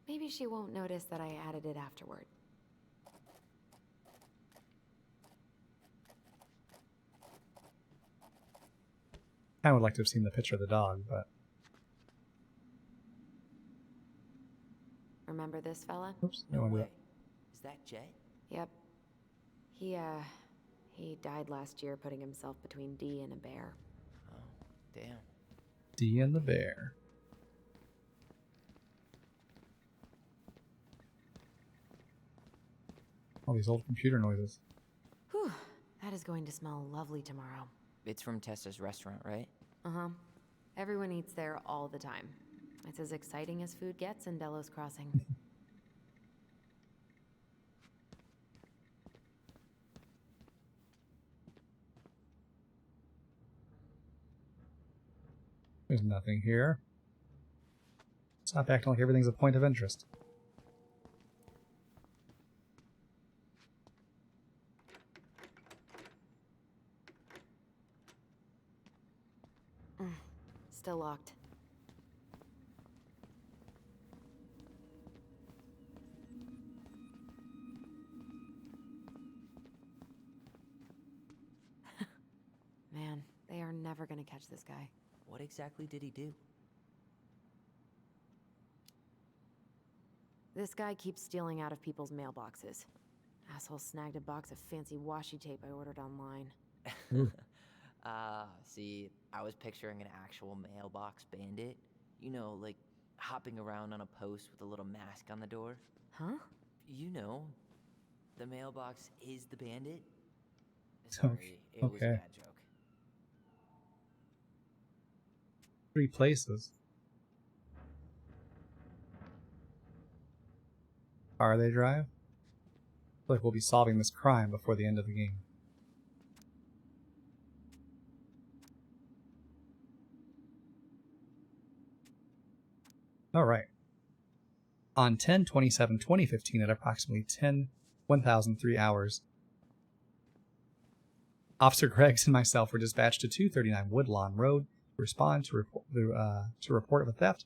Maybe she won't notice that I added it afterward. I would like to have seen the picture of the dog, but... Remember this fella? Oops, No don't want to do way. Is that Jet? Yep. He died last year putting himself between Dee and a bear. Oh, damn. that. Dee and the bear. All these old computer noises. Whew. That is going to smell lovely tomorrow. It's from Tessa's restaurant, right? Uh-huh. Everyone eats there all the time. It's as exciting as food gets in Delos Crossing. There's nothing here. Stop acting like everything's a point of interest. Still locked. Man, they are never gonna catch this guy. What exactly did he do? This guy keeps stealing out of people's mailboxes. Asshole snagged a box of fancy washi tape I ordered online. See, I was picturing an actual mailbox bandit. You know, like hopping around on a post with a little mask on the door. Huh? You know, the mailbox is the bandit. Okay. Sorry, it was a Okay. bad joke. 3 places. Car they drive? I feel like we'll be solving this crime before the end of the game. Alright. On 10/27/2015 at approximately 10:1003 hours, Officer Greggs and myself were dispatched to 239 Woodlawn Road to respond to report of a theft.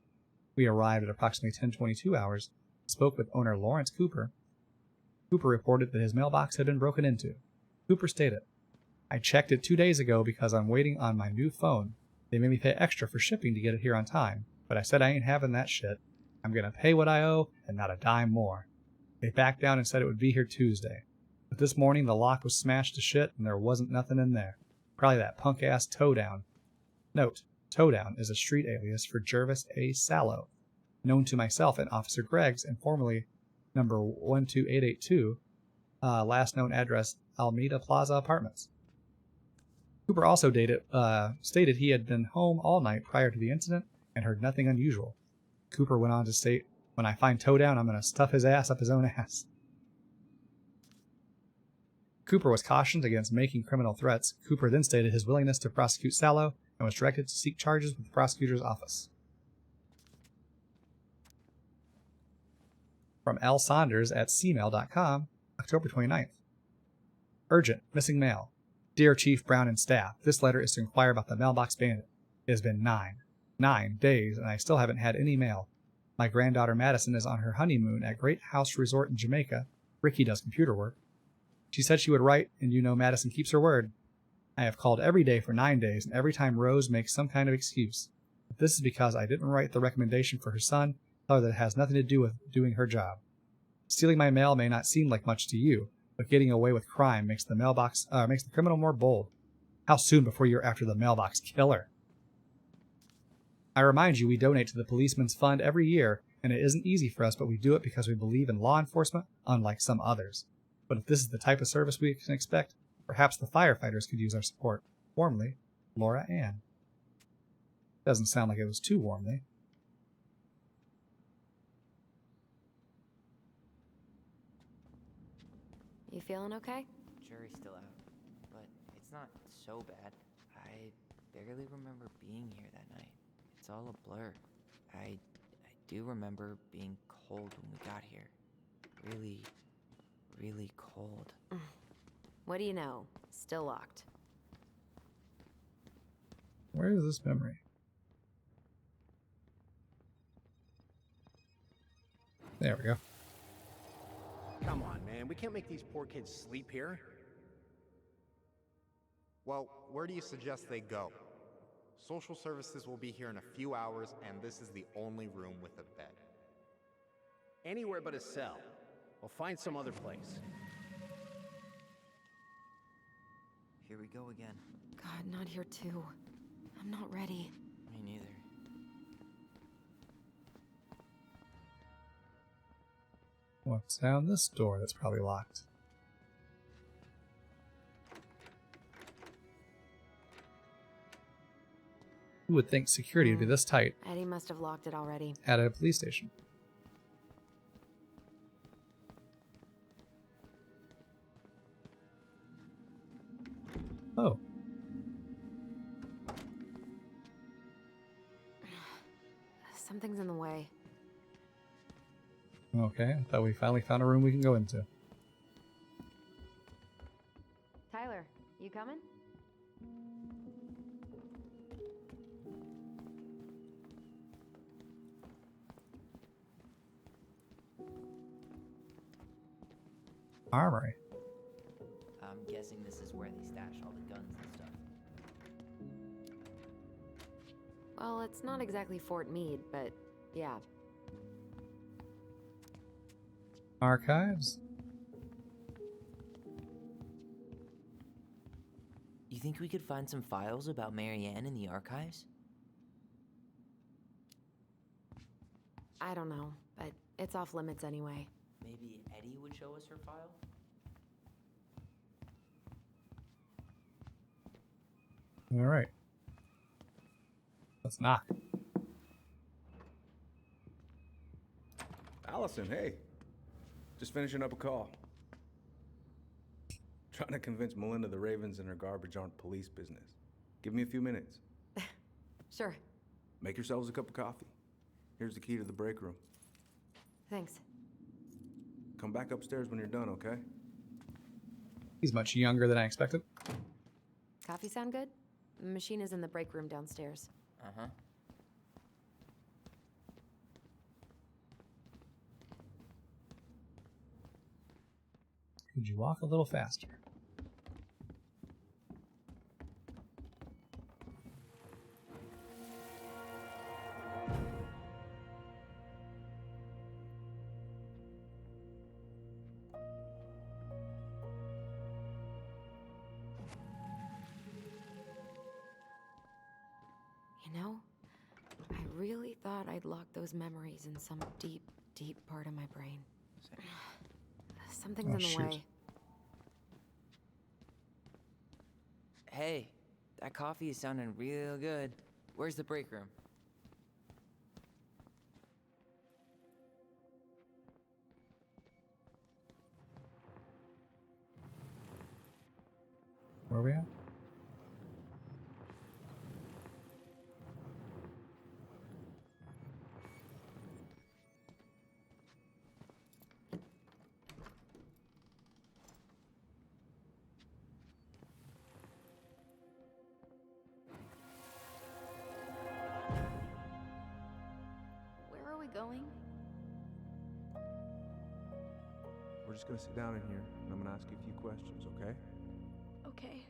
We arrived at approximately 10:22 hours, spoke with owner Lawrence Cooper. Cooper reported that his mailbox had been broken into. Cooper stated, "I checked it 2 days ago because I'm waiting on my new phone. They made me pay extra for shipping to get it here on time, but I said I ain't having that shit. I'm gonna pay what I owe and not a dime more." They backed down and said it would be here Tuesday. But this morning the lock was smashed to shit and there wasn't nothing in there. Probably that punk-ass Towdown. Note, Towdown is a street alias for Jervis A. Sallow, known to myself and Officer Greggs and formerly number 12882, last known address Alameda Plaza Apartments. Cooper also stated he had been home all night prior to the incident and heard nothing unusual. Cooper went on to state, "When I find Towdown, I'm going to stuff his ass up his own ass." Cooper was cautioned against making criminal threats. Cooper then stated his willingness to prosecute Sallow and was directed to seek charges with the prosecutor's office. From L. Saunders at cmail.com, October 29th. Urgent, missing mail. Dear Chief Brown and staff, this letter is to inquire about the mailbox bandit. It has been 9 days, and I still haven't had any mail. My granddaughter Madison is on her honeymoon at Great House Resort in Jamaica. Ricky does computer work. She said she would write, and you know Madison keeps her word. I have called every day for 9 days, and every time Rose makes some kind of excuse. But this is because I didn't write the recommendation for her son, tell her that it has nothing to do with doing her job. Stealing my mail may not seem like much to you, but getting away with crime makes the criminal more bold. How soon before you're after the mailbox killer? I remind you we donate to the Policeman's Fund every year, and it isn't easy for us, but we do it because we believe in law enforcement, unlike some others. But if this is the type of service we can expect, perhaps the firefighters could use our support. Warmly, Laura Ann. Doesn't sound like it was too warmly. You feeling okay? Jury's still out, but it's not so bad. I barely remember being here that night. It's all a blur. I do remember being cold when we got here. Really, really cold. What do you know? Still locked. Where is this memory? There we go. Come on, man. We can't make these poor kids sleep here. Well, where do you suggest they go? Social services will be here in a few hours, and this is the only room with a bed. Anywhere but a cell. We'll find some other place. Here we go again. God, not here too. I'm not ready. Me neither. What's down this door that's probably locked? Who would think security would be this tight Eddie must have locked it already. at a police station? Oh. Something's in the way. Okay, I thought we finally found a room we can go into. Tyler, you coming? Armory. I'm guessing this is where they stash all the guns and stuff. Well, it's not exactly Fort Meade, but yeah. Archives? You think we could find some files about Marianne in the archives? I don't know, but it's off limits anyway. Maybe Eddie would show us her file? Alright. Let's knock. Allison, hey. Just finishing up a call. Trying to convince Melinda the Ravens and her garbage aren't police business. Give me a few minutes. Sure. Make yourselves a cup of coffee. Here's the key to the break room. Thanks. Come back upstairs when you're done, okay? He's much younger than I expected. Coffee sound good? The machine is in the break room downstairs. Uh-huh. Could you walk a little faster? You know, I really thought I'd locked those memories in some deep, deep part of my brain. Something's Oh, in the shoot. way. Hey, that coffee is sounding real good. Where's the break room? Where are we at? Where are we going? We're just gonna sit down in here, and I'm gonna ask you a few questions, okay? Okay.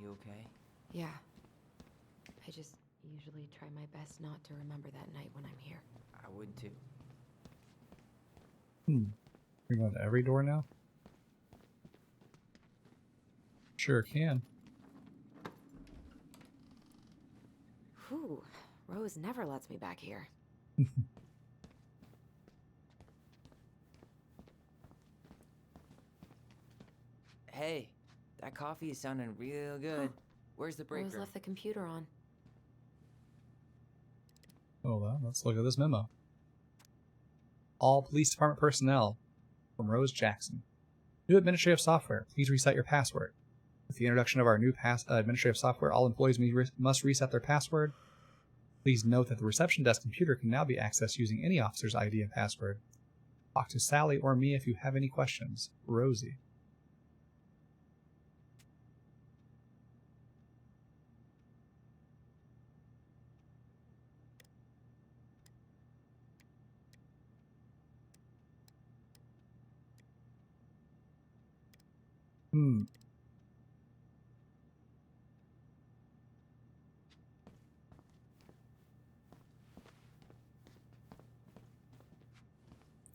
You okay? Yeah. I just usually try my best not to remember that night when I'm here. I would too. We're going to every door now? Sure can. Whew. Rose never lets me back here. Hey, that coffee is sounding real good. Where's the break Rose room? left the computer on. Hold on, let's look at this memo. All police department personnel from Rose Jackson. New administrative software. Please reset your password. With the introduction of our new administrative software, all employees must reset their password. Please note that the reception desk computer can now be accessed using any officer's ID and password. Talk to Sally or me if you have any questions. Rosie.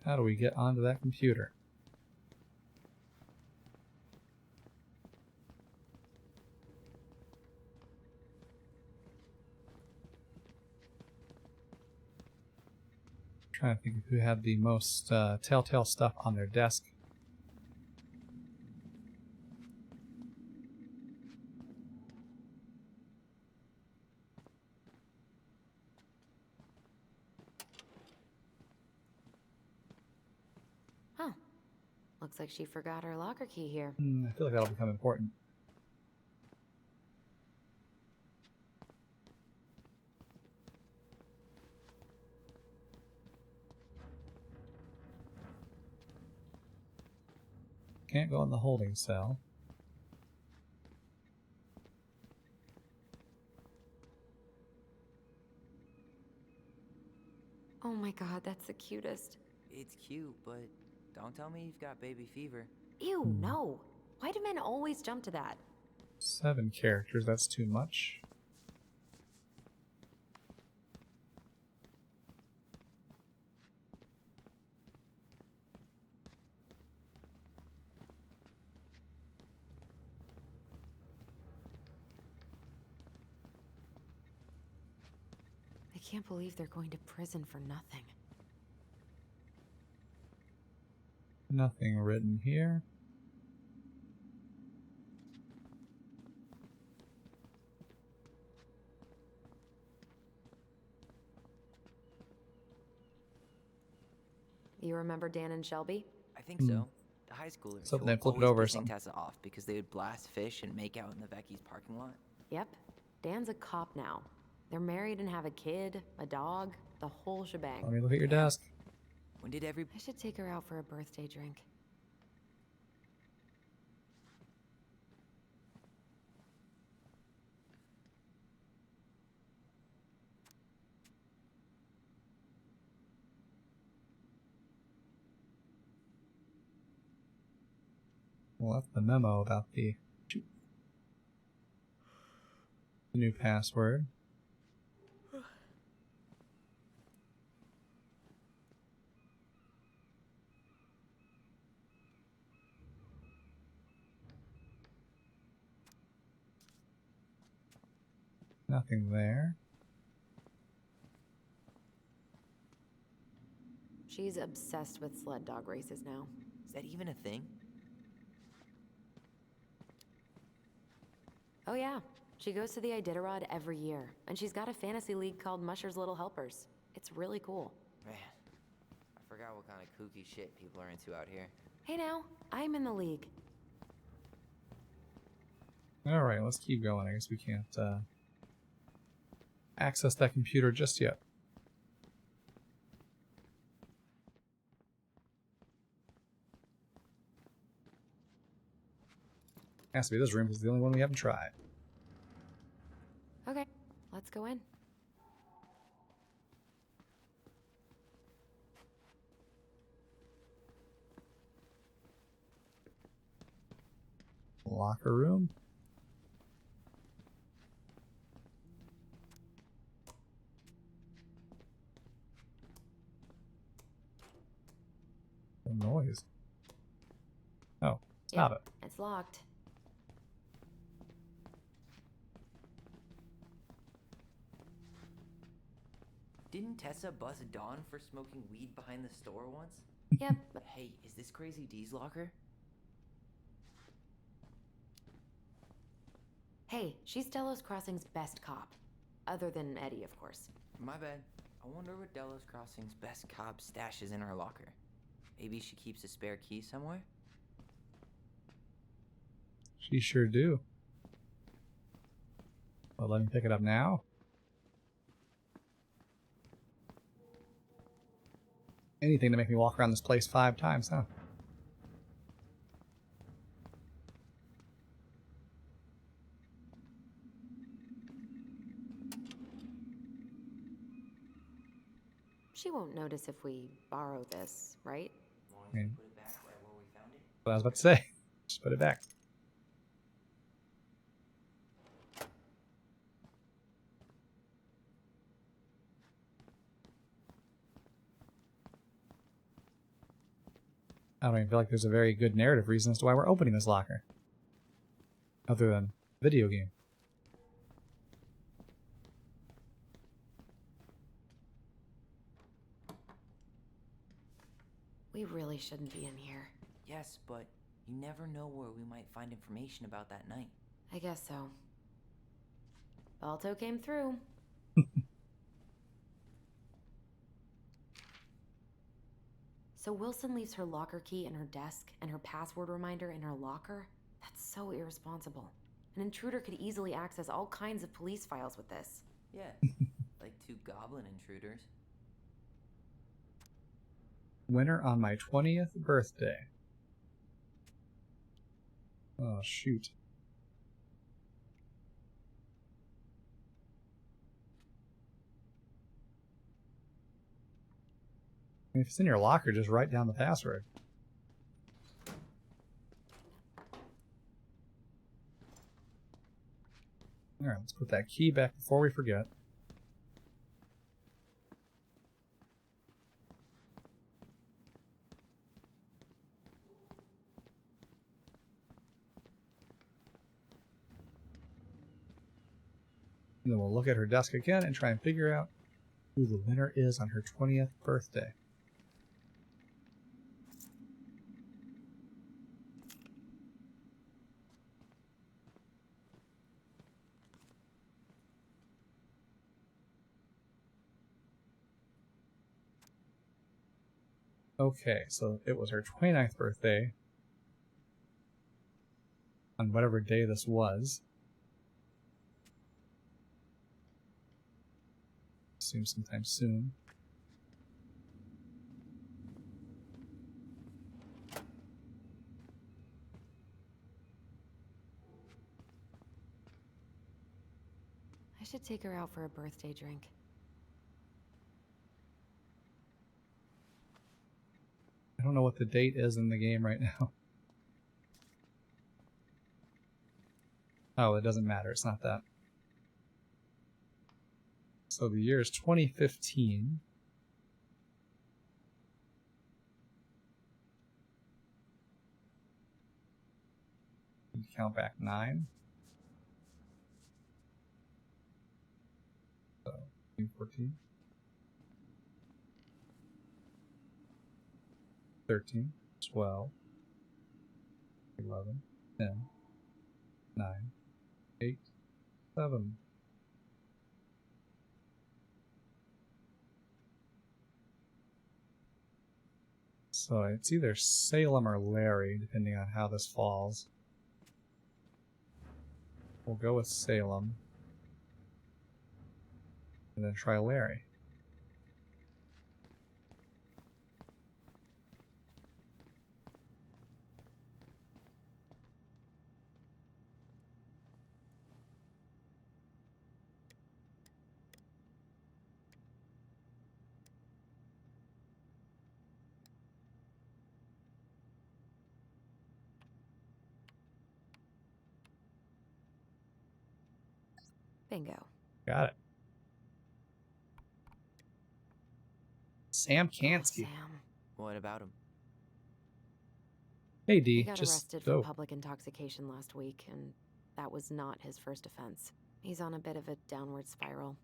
How do we get onto that computer? Trying to think of who had the most telltale stuff on their desk. Huh. Looks like she forgot her locker key here. I feel like that'll become important. Can't go in the holding cell. Oh my god, that's the cutest. It's cute, but don't tell me you've got baby fever. Ew, no. Why do men always jump to that? 7 characters, that's too much. I can't believe they're going to prison for nothing. Nothing written here. You remember Dan and Shelby? I think so. The high schoolers So who they were flip it always over or pissing something. Tessa off because they would blast fish and make out in the Vecchi's parking lot. Yep. Dan's a cop now. They're married and have a kid, a dog, the whole shebang. Let me look at your desk. When did every... I should take her out for a birthday drink. Well, that's the memo about the new password. Nothing there. She's obsessed with sled dog races now. Is that even a thing? Oh yeah, she goes to the Iditarod every year, and she's got a fantasy league called Musher's Little Helpers. It's really cool. Man, I forgot what kind of kooky shit people are into out here. Hey now, I'm in the league. Alright, let's keep going. I guess we can't access that computer just yet. Has to be this room because it's the only one we haven't tried. Okay, let's go in. Locker room. The noise. Oh, stop it. It's locked. Didn't Tessa buzz Dawn for smoking weed behind the store once? Yep. Hey, is this Crazy D's locker? Hey, she's Delos Crossing's best cop. Other than Eddie, of course. My bad. I wonder what Delos Crossing's best cop stashes in her locker. Maybe she keeps a spare key somewhere? She sure do. Well, let me pick it up now. Anything to make me walk around this place 5 times, huh? She won't notice if we borrow this, right? As long as we put it back right where we found it. What I was about to say. Just put it back. I don't even feel like there's a very good narrative reason as to why we're opening this locker. Other than video game. We really shouldn't be in here. Yes, but you never know where we might find information about that night. I guess so. Balto came through. So Wilson leaves her locker key in her desk and her password reminder in her locker? That's so irresponsible. An intruder could easily access all kinds of police files with this. Yeah, like 2 goblin intruders. Winner on my 20th birthday. Oh, shoot. If it's in your locker, just write down the password. Alright, let's put that key back before we forget. And then we'll look at her desk again and try and figure out who the winner is on her 20th birthday. Okay, so it was her 29th birthday on whatever day this was. Assume sometime soon. I should take her out for a birthday drink. I don't know what the date is in the game right now. Oh, it doesn't matter. It's not that. So the year is 2015. You count back 9. So 14. 13, 12, 11, 10, 9, 8, 7. So it's either Salem or Larry, depending on how this falls. We'll go with Salem. And then try Larry. Bingo. Got it. Sam Kansky. Oh, Sam. What about him? Hey, D. He got Just arrested for public intoxication last week, and that was not his first offense. He's on a bit of a downward spiral.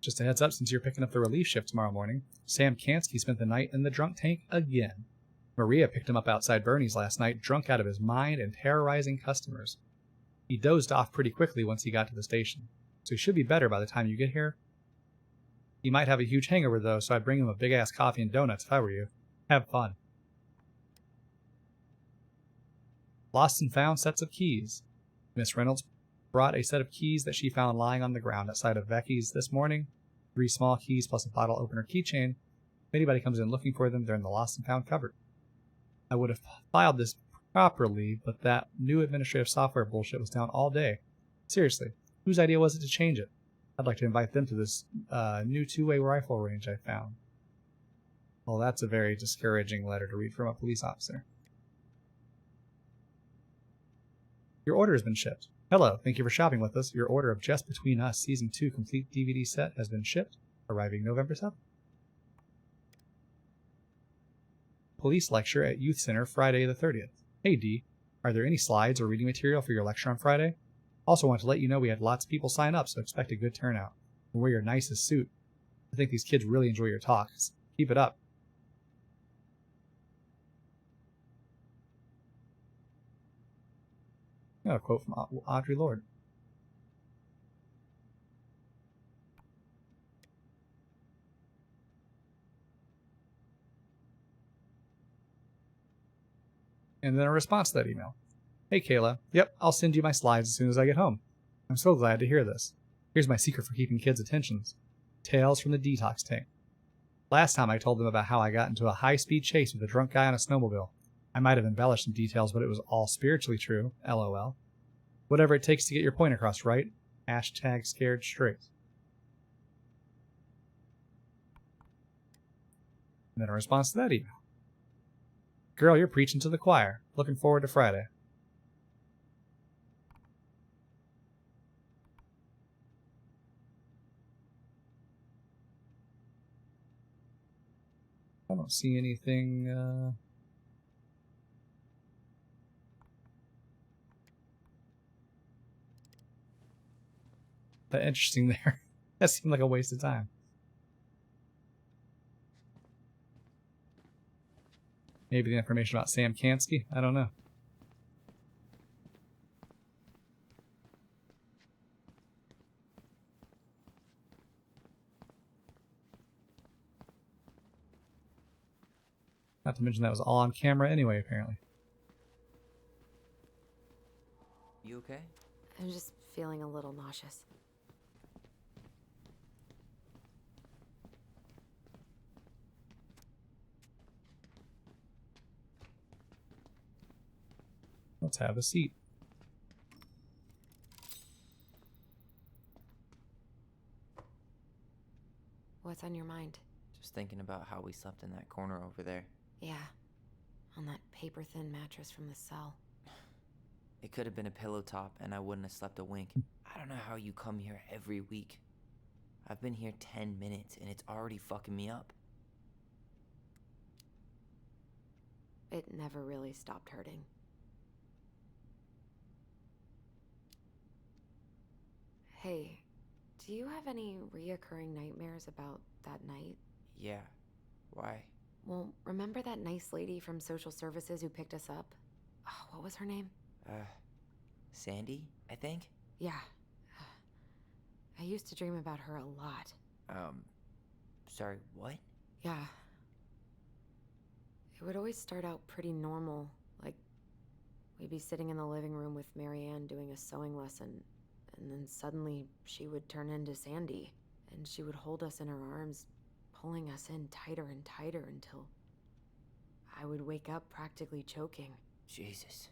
Just a heads up, since you're picking up the relief shift tomorrow morning, Sam Kansky spent the night in the drunk tank again. Maria picked him up outside Bernie's last night, drunk out of his mind and terrorizing customers. He dozed off pretty quickly once he got to the station, so he should be better by the time you get here. He might have a huge hangover, though, so I'd bring him a big-ass coffee and donuts if I were you. Have fun. Lost and found sets of keys. Miss Reynolds brought a set of keys that she found lying on the ground outside of Becky's this morning. 3 small keys plus a bottle opener keychain. If anybody comes in looking for them, they're in the lost and found cupboard. I would have filed this properly, but that new administrative software bullshit was down all day. Seriously, whose idea was it to change it? I'd like to invite them to this new 2-way rifle range I found. Well, that's a very discouraging letter to read from a police officer. Your order has been shipped. Hello, thank you for shopping with us. Your order of Just Between Us Season 2 complete DVD set has been shipped, arriving November 7th. police lecture at Youth Center Friday the 30th. Hey D, are there any slides or reading material for your lecture on Friday? Also want to let you know we had lots of people sign up, so expect a good turnout. And wear your nicest suit. I think these kids really enjoy your talks. Keep it up. Got a quote from Audre Lorde. And then a response to that email. Hey Kayla, yep, I'll send you my slides as soon as I get home. I'm so glad to hear this. Here's my secret for keeping kids' attentions. Tales from the detox tank. Last time I told them about how I got into a high-speed chase with a drunk guy on a snowmobile. I might have embellished some details, but it was all spiritually true, lol. Whatever it takes to get your point across, right? Hashtag scared straight. And then a response to that email. Girl, you're preaching to the choir. Looking forward to Friday. I don't see anything, that interesting there. That seemed like a waste of time. Maybe the information about Sam Kansky? I don't know. Not to mention that was all on camera anyway, apparently. You okay? I'm just feeling a little nauseous. Let's have a seat. What's on your mind? Just thinking about how we slept in that corner over there. Yeah, on that paper-thin mattress from the cell. It could have been a pillow top and I wouldn't have slept a wink. I don't know how you come here every week. I've been here 10 minutes and it's already fucking me up. It never really stopped hurting. Hey, do you have any reoccurring nightmares about that night? Yeah. Why? Well, remember that nice lady from social services who picked us up? Oh, what was her name? Sandy, I think? Yeah. I used to dream about her a lot. Sorry, what? Yeah. It would always start out pretty normal, like we'd be sitting in the living room with Marianne doing a sewing lesson, and then suddenly she would turn into Sandy, and she would hold us in her arms, pulling us in tighter and tighter until I would wake up practically choking. Jesus.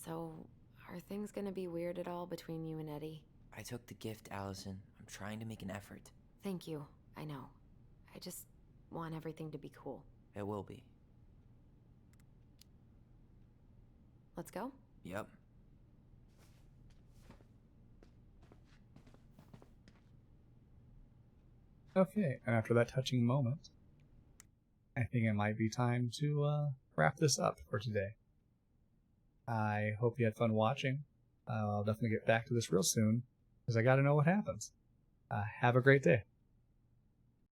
So, are things gonna be weird at all between you and Eddie? I took the gift, Allison. I'm trying to make an effort. Thank you. I know. I just want everything to be cool. It will be. Let's go? Yep. Okay, and after that touching moment, I think it might be time to wrap this up for today. I hope you had fun watching. I'll definitely get back to this real soon, because I gotta know what happens. Have a great day.